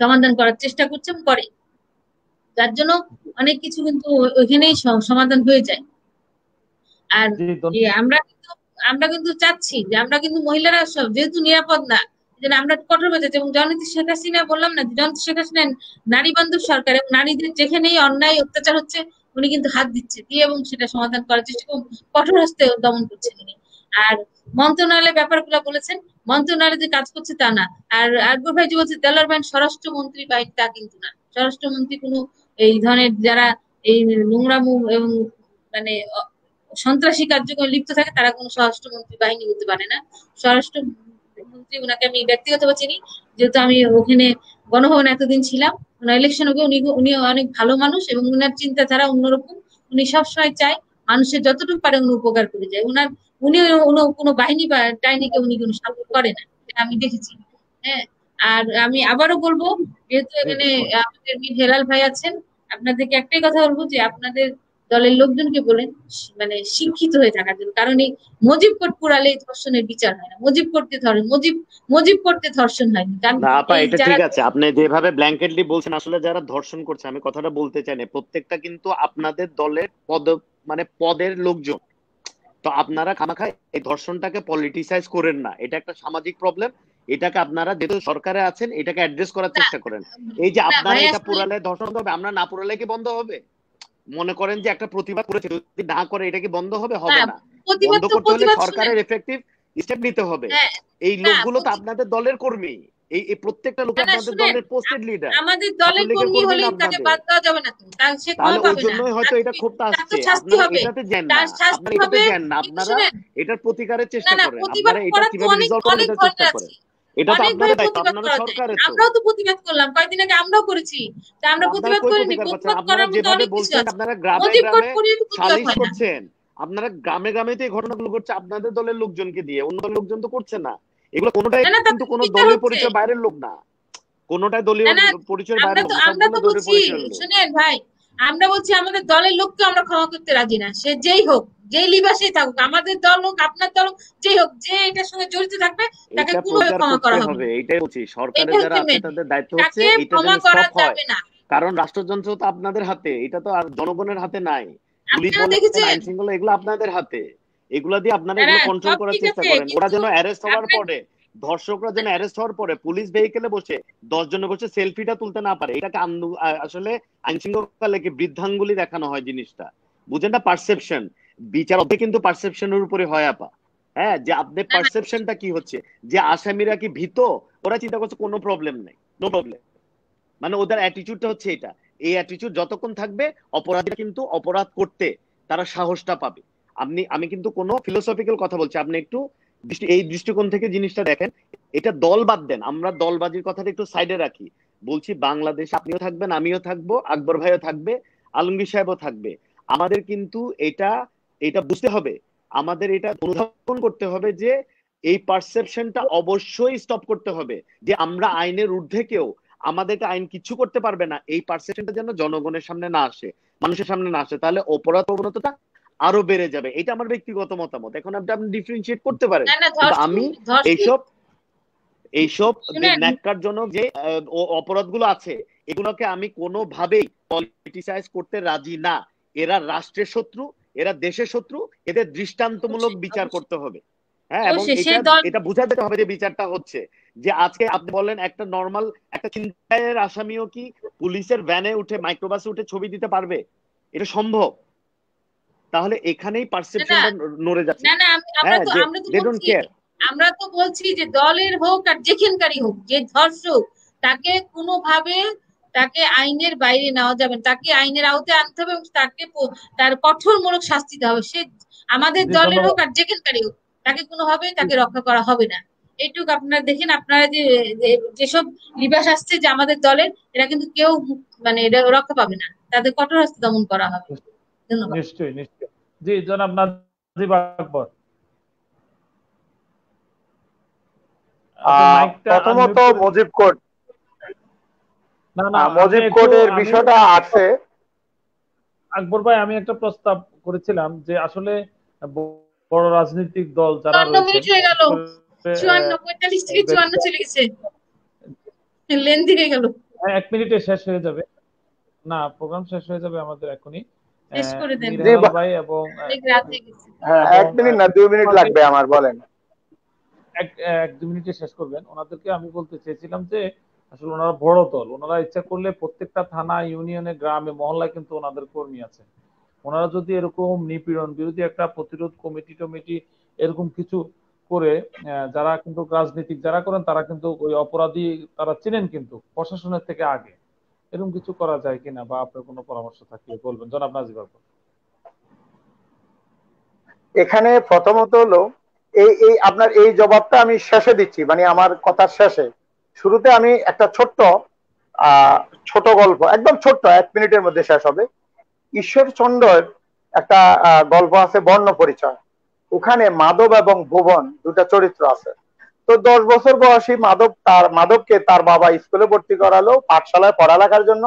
[SPEAKER 2] সমাধান করার চেষ্টা করছে এবং করে, যার জন্য অনেক কিছু কিন্তু ওইখানেই সমাধান হয়ে যায়। আর আমরা কিন্তু চাচ্ছি যে আমরা কিন্তু মহিলারা সব যেহেতু নিরাপদ না, আমরা কঠোর হয়ে যাচ্ছি। এবং জননেত্রী শেখ হাসিনা, বললাম না, জননেত্রী শেখ হাসিনা নারী বান্ধব সরকার, এবং নারীদের যেখানেই অন্যায় অত্যাচার হচ্ছে উনি কিন্তু হাত দিচ্ছে দিয়ে এবং সেটা সমাধান করার চেষ্টা, কঠোর হস্তে দমন করছেন উনি। আর মন্ত্রণালয়ের ব্যাপারগুলো বলেছেন, মন্ত্রণালয় যে কাজ করছে তা না। আর আকবর ভাই যে বলছে দেলোয়ার বাহিনী স্বরাষ্ট্রমন্ত্রী বাহিনী, তা কিন্তু না। স্বরাষ্ট্রমন্ত্রী কোনো এই ধরনের যারা এই নোংরামু এবং মানে সন্ত্রাসী কার্যক্রমে লিপ্ত থাকে তারা কোনো স্বরাষ্ট্রমন্ত্রী বাহিনী হতে পারে না। স্বরাষ্ট্রমন্ত্রী ওনাকে আমি ব্যক্তিগতভাবে চিনি, যেহেতু আমি ওখানে গণভবনে এতদিন ছিলাম। ওনার ইলেকশন হবে, উনি অনেক ভালো মানুষ এবং উনার চিন্তাধারা অন্যরকম। উনি সবসময় চায় মানুষের যতটুকু পারে উনি উপকার করে যায়। উনি কোনো বাহিনী বা টাইনিকে উনি কোনো সাপোর্ট করে না, এটা আমি দেখেছি। হ্যাঁ, আর আমি আবারও বলবো, যেহেতু এখানে আমাদের মীর হেলাল ভাই আছেন, আপনাদেরকে একটাই কথা বলবো যে আপনাদের দলের লোকজনকে বলেন মানে শিক্ষিত হয়ে থাকার জন্য। কারণ এই মুজিব কোড পুরালে ধর্ষণের বিচার হয় না, মুজিব করতে ধর্ষণ হয়নি। কারণ
[SPEAKER 3] না আপা,
[SPEAKER 2] এই
[SPEAKER 3] এটা
[SPEAKER 2] যারা
[SPEAKER 3] ঠিক আছে, আপনি যেভাবে ব্ল্যাঙ্কেটলি বলছেন, আসলে যারা ধর্ষণ করছে, আমি কথাটা বলতে চাই না, প্রত্যেকটা কিন্তু আপনাদের দলের মানে পদের লোকজন। তো আপনারা খামাখা এই ধর্ষণটাকে পলিটিসাইজ করেন না, এটা একটা সামাজিক প্রবলেম। এটাকে আপনারা যেহেতু সরকারে আছেন, এটাকে অ্যাড্রেস করার
[SPEAKER 2] না
[SPEAKER 3] চেষ্টা করেন। এই যে
[SPEAKER 2] না
[SPEAKER 3] আপনারা
[SPEAKER 2] ভাই,
[SPEAKER 3] এটা
[SPEAKER 2] আসলে
[SPEAKER 3] পুরালে ধর্ষণ বন্ধ হবে, আমরা না পুরালে কি বন্ধ হবে? মনে করেন যে একটা প্রতিবাদ করেছে, যদি না করে এটা কি বন্ধ হবে?
[SPEAKER 2] না,
[SPEAKER 3] হবে না। বন্ধ করতে হলে
[SPEAKER 2] প্রতিবাদ শুনেন।
[SPEAKER 3] সরকারের এফেক্টিভ স্টেপ নিতে হবে।
[SPEAKER 2] হ্যাঁ,
[SPEAKER 3] এই
[SPEAKER 2] না
[SPEAKER 3] লোকগুলো তো আপনাদের দলের কর্মী, এই প্রত্যেকটা লোক
[SPEAKER 2] না না,
[SPEAKER 3] আপনাদের
[SPEAKER 2] শুনেন,
[SPEAKER 3] দলের পোস্টেড লিডার,
[SPEAKER 2] আমাদের দলের
[SPEAKER 3] ছাত্রলীগের
[SPEAKER 2] কর্মী
[SPEAKER 3] কর্মী না
[SPEAKER 2] হলেই তাকে
[SPEAKER 3] আপনাদের।
[SPEAKER 2] বাদ দেওয়া যাবে না তো, সে
[SPEAKER 3] তাহলে
[SPEAKER 2] ক্ষমা
[SPEAKER 3] ওই
[SPEAKER 2] পাবে না।
[SPEAKER 3] জন্যই হয়তো এটা ক্ষোভটা
[SPEAKER 2] তার তো
[SPEAKER 3] আসছে।
[SPEAKER 2] শাস্তি
[SPEAKER 3] আপনারা
[SPEAKER 2] হবে,
[SPEAKER 3] এটাতে যান না,
[SPEAKER 2] তার শাস্তি
[SPEAKER 3] আপনারা এটাতে
[SPEAKER 2] হবে।
[SPEAKER 3] যান না,
[SPEAKER 2] কিন্তু
[SPEAKER 3] আপনারা
[SPEAKER 2] শুনেন,
[SPEAKER 3] এটার প্রতিকারের
[SPEAKER 2] না
[SPEAKER 3] চেষ্টা
[SPEAKER 2] না,
[SPEAKER 3] করেন,
[SPEAKER 2] প্রতিবাদ
[SPEAKER 3] আপনারা এটা
[SPEAKER 2] করার তো
[SPEAKER 3] কিভাবে
[SPEAKER 2] অনেক
[SPEAKER 3] রিজলভ করবেন
[SPEAKER 2] অনেক
[SPEAKER 3] এটার চেষ্টা
[SPEAKER 2] ধরনের
[SPEAKER 3] করেন।
[SPEAKER 2] আছে।
[SPEAKER 3] এটা তো
[SPEAKER 2] অনেকভাবে
[SPEAKER 3] আপনাদের দায়িত্ব,
[SPEAKER 2] প্রতিবাদ
[SPEAKER 3] আপনারা
[SPEAKER 2] করা যায়,
[SPEAKER 3] সরকারে তো।
[SPEAKER 2] আমরাও তো প্রতিবাদ করলাম কয়েকদিন আগে, আমরাও করেছি। তা আমরা
[SPEAKER 3] আপনারা
[SPEAKER 2] প্রতিবাদ
[SPEAKER 3] কই
[SPEAKER 2] করিনি?
[SPEAKER 3] প্রতিকার করছেন?
[SPEAKER 2] প্রতিবাদ
[SPEAKER 3] আপনারা
[SPEAKER 2] করার মতো
[SPEAKER 3] যেভাবে
[SPEAKER 2] অনেক কিছু
[SPEAKER 3] বলছেন,
[SPEAKER 2] আছে।
[SPEAKER 3] আপনারা গ্রামে
[SPEAKER 2] মুজিব কোড
[SPEAKER 3] গ্রামে
[SPEAKER 2] করিয়ে তো প্রতিবাদ
[SPEAKER 3] সালিশ
[SPEAKER 2] হয় না।
[SPEAKER 3] করছেন, আপনারা গ্রামে গ্রামে তো এই ঘটনাগুলো করছে আপনাদের দলের লোকজনকে দিয়ে, অন্য দলের লোকজন তো করছে না। এগুলো কোনোটাই
[SPEAKER 2] না না,
[SPEAKER 3] কিন্তু
[SPEAKER 2] তাতে তো
[SPEAKER 3] কোনো
[SPEAKER 2] বিচার
[SPEAKER 3] দলীয়
[SPEAKER 2] হচ্ছে।
[SPEAKER 3] পরিচয় বাইরের লোক না, কোনোটাই দলীয়
[SPEAKER 2] না না,
[SPEAKER 3] পরিচয়ের
[SPEAKER 2] আমরা
[SPEAKER 3] বাইরের লোক
[SPEAKER 2] তো
[SPEAKER 3] না,
[SPEAKER 2] আমরা
[SPEAKER 3] সবগুলো
[SPEAKER 2] তো
[SPEAKER 3] দলীয়
[SPEAKER 2] বলছি,
[SPEAKER 3] পরিচয়ের লোক।
[SPEAKER 2] শুনেন ভাই, আমরা বলছি আমাদের দলের লোককে আমরা ক্ষমা করতে রাজি না। সে যেই হোক, যেই লিবাসেই থাকুক, আমাদের দল হোক, আপনার দল হোক, যেই হোক, যে এটার সঙ্গে জড়িত থাকবে তাকে
[SPEAKER 3] এটা
[SPEAKER 2] কোনোভাবে
[SPEAKER 3] প্রচার
[SPEAKER 2] ক্ষমা
[SPEAKER 3] করতে
[SPEAKER 2] করা হবে
[SPEAKER 3] হবে,
[SPEAKER 2] না।
[SPEAKER 3] এইটাই বলছি। সরকারে
[SPEAKER 2] এটা
[SPEAKER 3] যারা
[SPEAKER 2] হচ্ছে
[SPEAKER 3] আছে
[SPEAKER 2] মেন,
[SPEAKER 3] তাদের দায়িত্ব হচ্ছে
[SPEAKER 2] তাকে
[SPEAKER 3] এটা
[SPEAKER 2] ক্ষমা
[SPEAKER 3] যেন
[SPEAKER 2] করা
[SPEAKER 3] স্টপ হয়,
[SPEAKER 2] যাবে না।
[SPEAKER 3] কারণ রাষ্ট্রযন্ত্র তো আপনাদের হাতে, এটা তো আর জনগণের হাতে নাই। পুলিশ
[SPEAKER 2] আপনারা
[SPEAKER 3] বলেন,
[SPEAKER 2] দেখেছেন,
[SPEAKER 3] আইন শৃঙ্খলা, এগুলো আপনাদের হাতে। এগুলা দিয়ে আপনারা
[SPEAKER 2] তারা
[SPEAKER 3] এগুলো কন্ট্রোল
[SPEAKER 2] সব
[SPEAKER 3] করার
[SPEAKER 2] ঠিক
[SPEAKER 3] চেষ্টা
[SPEAKER 2] আছে,
[SPEAKER 3] করেন। ওরা
[SPEAKER 2] কিন্তু
[SPEAKER 3] যেন অ্যারেস্ট হওয়ার
[SPEAKER 2] আপনার
[SPEAKER 3] পরে, ধর্ষকরা যেন অ্যারেস্ট হওয়ার পরে পুলিশ ভেহিকেলে বসে 10 জনে বসে সেলফিটা তুলতে না পারে। এটাকে আসলে আইন শৃঙ্খলা কি বৃদ্ধাঙ্গুলি দেখানো হয় জিনিসটা, বুঝেন না? পারসেপশন, বিচার অর্ধেক কিন্তু পারসেপশনের উপরে হয় আপা। হ্যাঁ, যে আপনার
[SPEAKER 2] না না,
[SPEAKER 3] পারসেপশনটা কি হচ্ছে, যে আসামিরা কি ভীত, ওরা চিন্তা করছে কোনো প্রবলেম নাই, নো প্রবলেম। মানে ওদের অ্যাটিটিউডটা হচ্ছে এটা। এই অ্যাটিটিউড যতক্ষণ থাকবে, অপরাধীরা কিন্তু অপরাধ করতে তারা সাহসটা পাবে। আমি কিন্তু কোনো ফিলোসফিক্যাল কথা বলছি, আপনি একটু এই দৃষ্টিকোণ থেকে জিনিসটা দেখেন। এটা দল বাদ দেন, আমরা দলবাজির কথাটা একটু সাইডে রাখি। বলছি বাংলাদেশ আপনিও থাকবেন, আমিও থাকবো, আকবর ভাইও থাকবে, আলমগীর সাহেবও থাকবে। আমাদের কিন্তু এটা এটা বুঝতে হবে, আমাদের এটা অনুধাবন করতে হবে যে এই পারসেপশনটা অবশ্যই স্টপ করতে হবে, যে আমরা আইনের ঊর্ধ্বে কেউ, আমাদেরকে আইন কিছু করতে পারবে না, এই পারসেপশনটা যেন জনগণের সামনে না আসে, মানুষের সামনে না আসে। তাহলে অপরাধ প্রবণতাটা আরো বেড়ে যাবে। এটা আমার ব্যক্তিগত মতামত। এখন আপনি ডিফারেন্সিয়েট করতে পারেন,
[SPEAKER 2] না না,
[SPEAKER 3] কিন্তু
[SPEAKER 2] ধর্ষণ
[SPEAKER 3] আমি
[SPEAKER 2] ধর্ষণ
[SPEAKER 3] এইসব এইসব যে
[SPEAKER 2] শুনেন,
[SPEAKER 3] ন্যাক্কারজনক যে অপরাধগুলো আছে, এগুলোকে আমি কোনোভাবেই পলিটিসাইজ করতে রাজি না। এরা রাষ্ট্রের শত্রু, এরা দেশের শত্রু, এদের দৃষ্টান্তমূলক
[SPEAKER 2] অবশ্যই
[SPEAKER 3] বিচার
[SPEAKER 2] অবশ্যই
[SPEAKER 3] করতে হবে। হ্যাঁ, এবং
[SPEAKER 2] অবশ্যই সে
[SPEAKER 3] এটা
[SPEAKER 2] দল।
[SPEAKER 3] এটা বোঝা যেতে হবে যে বিচারটা হচ্ছে, যে আজকে আপনি বলেন একটা নর্মাল একটা ছিনতাইয়ের আসামিও কি পুলিশের ভ্যানে উঠে, মাইক্রোবাসে উঠে ছবি দিতে পারবে? এটা সম্ভব? তাহলে এখানেই
[SPEAKER 2] না না
[SPEAKER 3] পারসেপশনটা নড়ে যাচ্ছে।
[SPEAKER 2] না না,
[SPEAKER 3] হ্যাঁ, যে
[SPEAKER 2] আমরা তো
[SPEAKER 3] দে ডোন্ট
[SPEAKER 2] বলছি,
[SPEAKER 3] কেয়ার।
[SPEAKER 2] যে দলের হোক আর যেখানকারই হোক, যে ধর্ষক তাকে কোনোভাবে তাকে আইনের বাইরে নেওয়া যাবে না। তাকে আইনের আওতায় আনতে হবে এবং তার কঠোরমূলক শাস্তি দিতে হবে। সে আমাদের
[SPEAKER 1] জি
[SPEAKER 2] দলের হোক
[SPEAKER 1] ধন্যবাদ।
[SPEAKER 2] আর যেখানকারই হোক, তাকে কোনোভাবেই তাকে রক্ষা করা হবে না। এইটুকু আপনারা দেখেন, আপনারা যেসব লিবাস আসছে যে আমাদের দলের, এরা কিন্তু কেউ মানে এটা রক্ষা পাবে না, তাদের কঠোর হস্তে দমন করা হবে। ধন্যবাদ।
[SPEAKER 1] নিশ্চয়ই নিশ্চয়ই। জি জনাব নাজিব আকবর, আপনার মাইকটা
[SPEAKER 4] প্রথমত
[SPEAKER 1] আনমিউট করে দিন।
[SPEAKER 4] মুজিব কোড,
[SPEAKER 1] না না,
[SPEAKER 4] মুজিব কোডের বিষয়টা আছে।
[SPEAKER 1] আকবর ভাই, আমি একটা প্রস্তাব করেছিলাম যে আসলে বড় রাজনৈতিক দল যারা
[SPEAKER 2] 54
[SPEAKER 1] রয়েছেন,
[SPEAKER 2] মিনিট হয়ে গেল,
[SPEAKER 1] বিশেষ করে
[SPEAKER 2] 45 থেকে 54 চলে গেছে, লেন্দি হয়ে গেল।
[SPEAKER 1] 1 মিনিটে শেষ হয়ে যাবে। না, প্রোগ্রাম শেষ হয়ে যাবে আমাদের এখনই।
[SPEAKER 2] শেষ করে দেন,
[SPEAKER 1] মীর
[SPEAKER 4] জি
[SPEAKER 1] হেলাল ভাই এবং
[SPEAKER 2] অনেক রাত হয়ে গেছে।
[SPEAKER 4] হ্যাঁ,
[SPEAKER 1] এবং
[SPEAKER 4] 1 মিনিট না 2 মিনিট লাগবে আমার, বলেন।
[SPEAKER 1] 1-2 মিনিটে শেষ করবেন। ওনাদেরকে আমি বলতে চেয়েছিলাম যে আসলে ওনারা বড় দল, ওনারা ইচ্ছা করলে প্রত্যেকটা থানা, ইউনিয়নে, গ্রামে, মহল্লায় কিন্তু ওনাদের কর্মী আছে। ওনারা যদি এরকম নিপীড়ন বিরোধী একটা প্রতিরোধ কমিটি এরকম কিছু করে, যারা কিন্তু রাজনীতিক যারা করেন তারা কিন্তু ওই অপরাধী তারা চিনেন কিন্তু প্রশাসনের থেকে আগে, এরকম কিছু করা যায় কিনা বা আপনার কোনো পরামর্শ থাকলে বলবেন জনাব নাজিব আকবর।
[SPEAKER 4] এখানে প্রথমত হলো এই এই আপনার এই জবাবটা আমি শেষে দিচ্ছি, মানে আমার কথার শেষে। শুরুতে আমি একটা ছোট গল্প, একদম ছোট্ট, 1 মিনিটের মধ্যে শেষ হবে। ঈশ্বরচন্দ্রের একটা গল্প আছে, বর্ণ পরিচয়। ওখানে মাধব এবং ভুবন দুটা চরিত্র আছে। তো 10 বছর বয়সী মাধবকে তার বাবা স্কুলে ভর্তি করালো, পাঠশালায় পড়ালেখার জন্য।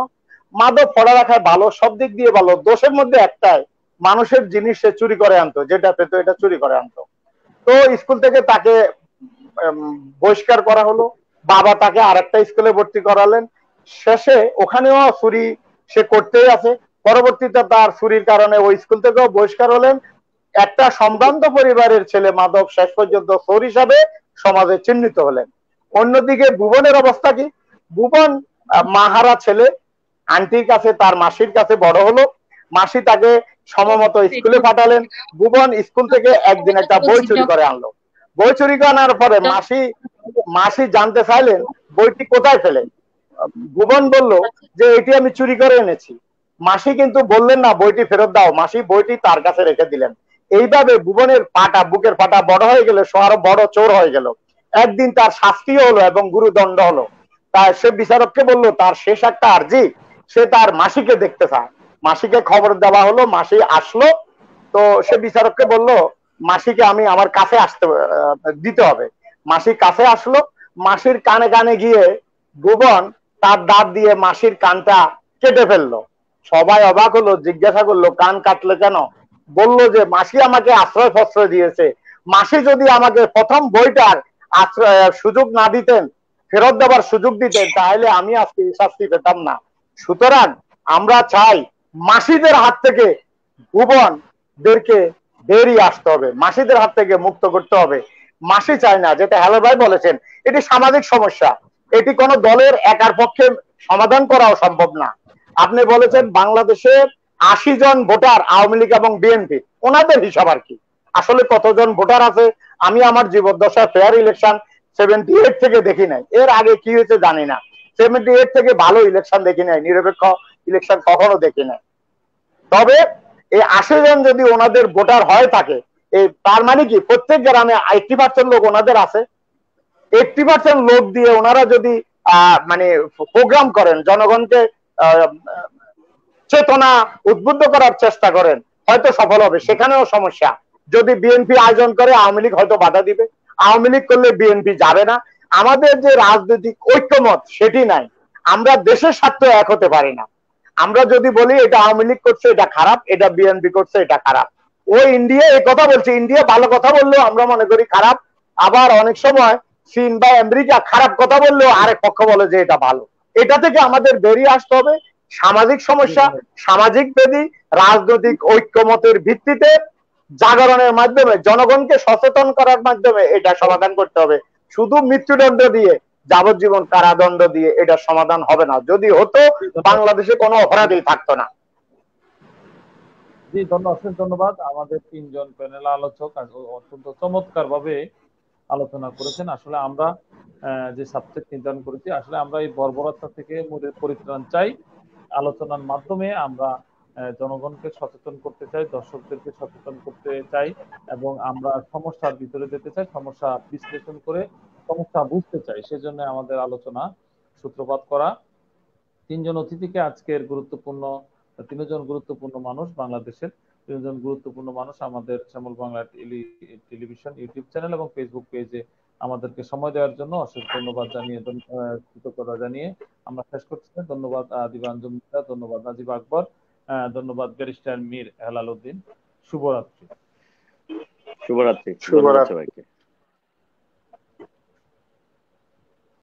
[SPEAKER 4] মাধব পড়ালেখায় ভালো, সব দিক দিয়ে ভালো, দোষের মধ্যে একটাই, মানুষের জিনিস সে চুরি করে আনতো, যেটা পেতো এটা চুরি করে আনতো। তো স্কুল থেকে তাকে বহিষ্কার করা হলো, বাবা তাকে আরেকটা স্কুলে ভর্তি করালেন। শেষে ওখানেও চুরি সে করতেই আছে। পরবর্তীতে তার চুরির কারণে ওই স্কুল থেকেও বহিষ্কার হলেন। একটা সম্ভ্রান্ত পরিবারের ছেলে মাধব শেষ পর্যন্ত চোর হিসাবে সমাজে চিহ্নিত হলেন। অন্যদিকে ভুবনের অবস্থা কি? ভুবন মাহারা ছেলে, আন্টির কাছে, তার মাসির কাছে বড় হলো। মাসি তাকে সময়মতো স্কুলে পাঠালেন। ভুবন স্কুল থেকে একদিন একটা বই চুরি করে আনলো। বই চুরি করে আনার পরে মাসি জানতে চাইলেন বইটি কোথায় ফেলে। ভুবন বলল যে এটি আমি চুরি করে এনেছি। মাসি কিন্তু বললেন না বইটি ফেরত দাও, মাসি বইটি তার কাছে রেখে দিলেন। এইভাবে ভুবনের বুকের পাটা বড় হয়ে গেল, সে আরো বড় চোর হয়ে গেল। একদিন তার শাস্তিও হলো এবং গুরুদণ্ড হলো। তাই সে বিচারককে বলল তার শেষ একটা আর্জি, সে তার মাসিকে দেখতে চায়। মাসিকে খবর দেওয়া হলো, মাসি আসলো। তো সে বিচারককে বলল মাসিকে আমি আমার কাছে দিতে হবে। মাসি কাছে আসলো, মাসির কানে কানে গিয়ে ভুবন তার দাঁত দিয়ে মাসির কানটা কেটে ফেললো। সবাই অবাক হলো, জিজ্ঞাসা করলো কান কাটলে কেন? বললো যে মাসি আমাকে আশ্রয় প্রশ্রয় দিয়েছে, মাসি যদি আমাকে প্রথম বইটার সুযোগ না দিতেন, ফেরত দেওয়ার সুযোগ দিতেন, তাহলে আমি আজকে শাস্তি পেতাম না। সুতরাং আমরা চাই মাসিদের হাত থেকে ভুবনদেরকে বেরিয়ে আসতে হবে, মাসিদের হাত থেকে মুক্ত করতে হবে। মাসি চায় না, যেটা হ্যালো ভাই বলেছেন, এটি সামাজিক সমস্যা, এটি কোনো দলের একার পক্ষে সমাধান করাও সম্ভব না। আপনি বলেছেন বাংলাদেশে 80 জন ভোটার আওয়ামী লীগ এবং বিএনপি, ওনাদের হিসাব আর কি, আসলে কতজন ভোটার আছে আমি আমার জীবদ্দশায় ফেয়ার ইলেকশন 78 থেকে দেখি নাই, এর আগে কি হয়েছে জানি না। 78 থেকে ভালো ইলেকশন দেখি নাই, নিরপেক্ষ ইলেকশন কখনো দেখি নাই। তবে এই 80 জন যদি ওনাদের ভোটার হয়ে থাকে, এই তার মানে কি প্রত্যেক গ্রামে 80% লোক ওনাদের আছে। 80% লোক দিয়ে ওনারা যদি মানে প্রোগ্রাম করেন, জনগণকে চেতনা উদ্বুদ্ধ করার চেষ্টা করেন, হয়তো সফল হবে। সেখানেও সমস্যা, যদি বিএনপি আয়োজন করে আওয়ামী লীগ হয়তো বাধা দিবে, আওয়ামী লীগ করলে বিএনপি যাবে না। আমাদের যে রাজনৈতিক ঐক্যমত সেটি নাই, আমরা দেশের স্বার্থে এক হতে পারি না। আমরা যদি বলি এটা আওয়ামী লীগ করছে এটা খারাপ, এটা বিএনপি করছে এটা খারাপ, ও ইন্ডিয়া এই কথা বলছে, ইন্ডিয়া ভালো কথা বললেও আমরা মনে করি খারাপ। আবার অনেক সময় চীন বা আমেরিকা খারাপ কথা বললেও আরেক পক্ষ বলে যে এটা ভালো। এটা থেকে আমাদের বেরিয়ে আসতে হবে। সামাজিক সমস্যা, সামাজিক ব্যাধি রাজনৈতিক ঐক্যমতের ভিত্তিতে জাগরণের মাধ্যমে, জনগণকে সচেতন করার মাধ্যমে এটা সমাধান করতে হবে। শুধু মৃত্যুদণ্ড দিয়ে, যাবজ্জীবন কারাদণ্ড দিয়ে এটা সমাধান হবে না। যদি হতো বাংলাদেশে কোনো অপরাধী থাকতো না।
[SPEAKER 1] জি, অশেষ ধন্যবাদ। আমাদের 3 জন প্যানেল আলোচক অত্যন্ত চমৎকার ভাবে আলোচনা করেছেন। আসলে আমরা যে সাবজেক্ট নির্ধারণ করেছি, আসলে আমরা এই বর্বরতা থেকে পরিত্রাণ চাই। আলোচনার মাধ্যমে আমরা জনগণকে সচেতন করতে চাই, দর্শকদেরকে সচেতন করতে চাই, এবং আমরা সমস্যার ভিতরে যেতে চাই, সমস্যা বিশ্লেষণ করে সমস্যা বুঝতে চাই। সেজন্য আমাদের আলোচনা সূত্রপাত করা। 3 জন অতিথিকে আজকের তিনজন গুরুত্বপূর্ণ মানুষ, বাংলাদেশের 3 জন গুরুত্বপূর্ণ মানুষ আমাদের শ্যামল বাংলা টেলিভিশন ইউটিউব চ্যানেল এবং ফেসবুক পেজে আমাদেরকে সময় দেওয়ার জন্য অশেষ ধন্যবাদ জানিয়ে, কৃতজ্ঞতা জানিয়ে আমরা শেষ করছি। ধন্যবাদ দিবাঞ্জন মিত্রা, ধন্যবাদ নাজিব আকবর, ধন্যবাদ ব্যারিস্টার মীর হেলাল উদ্দিন। শুভরাত্রি।
[SPEAKER 3] শুভরাত্রি। ধন্যবাদ সবাইকে।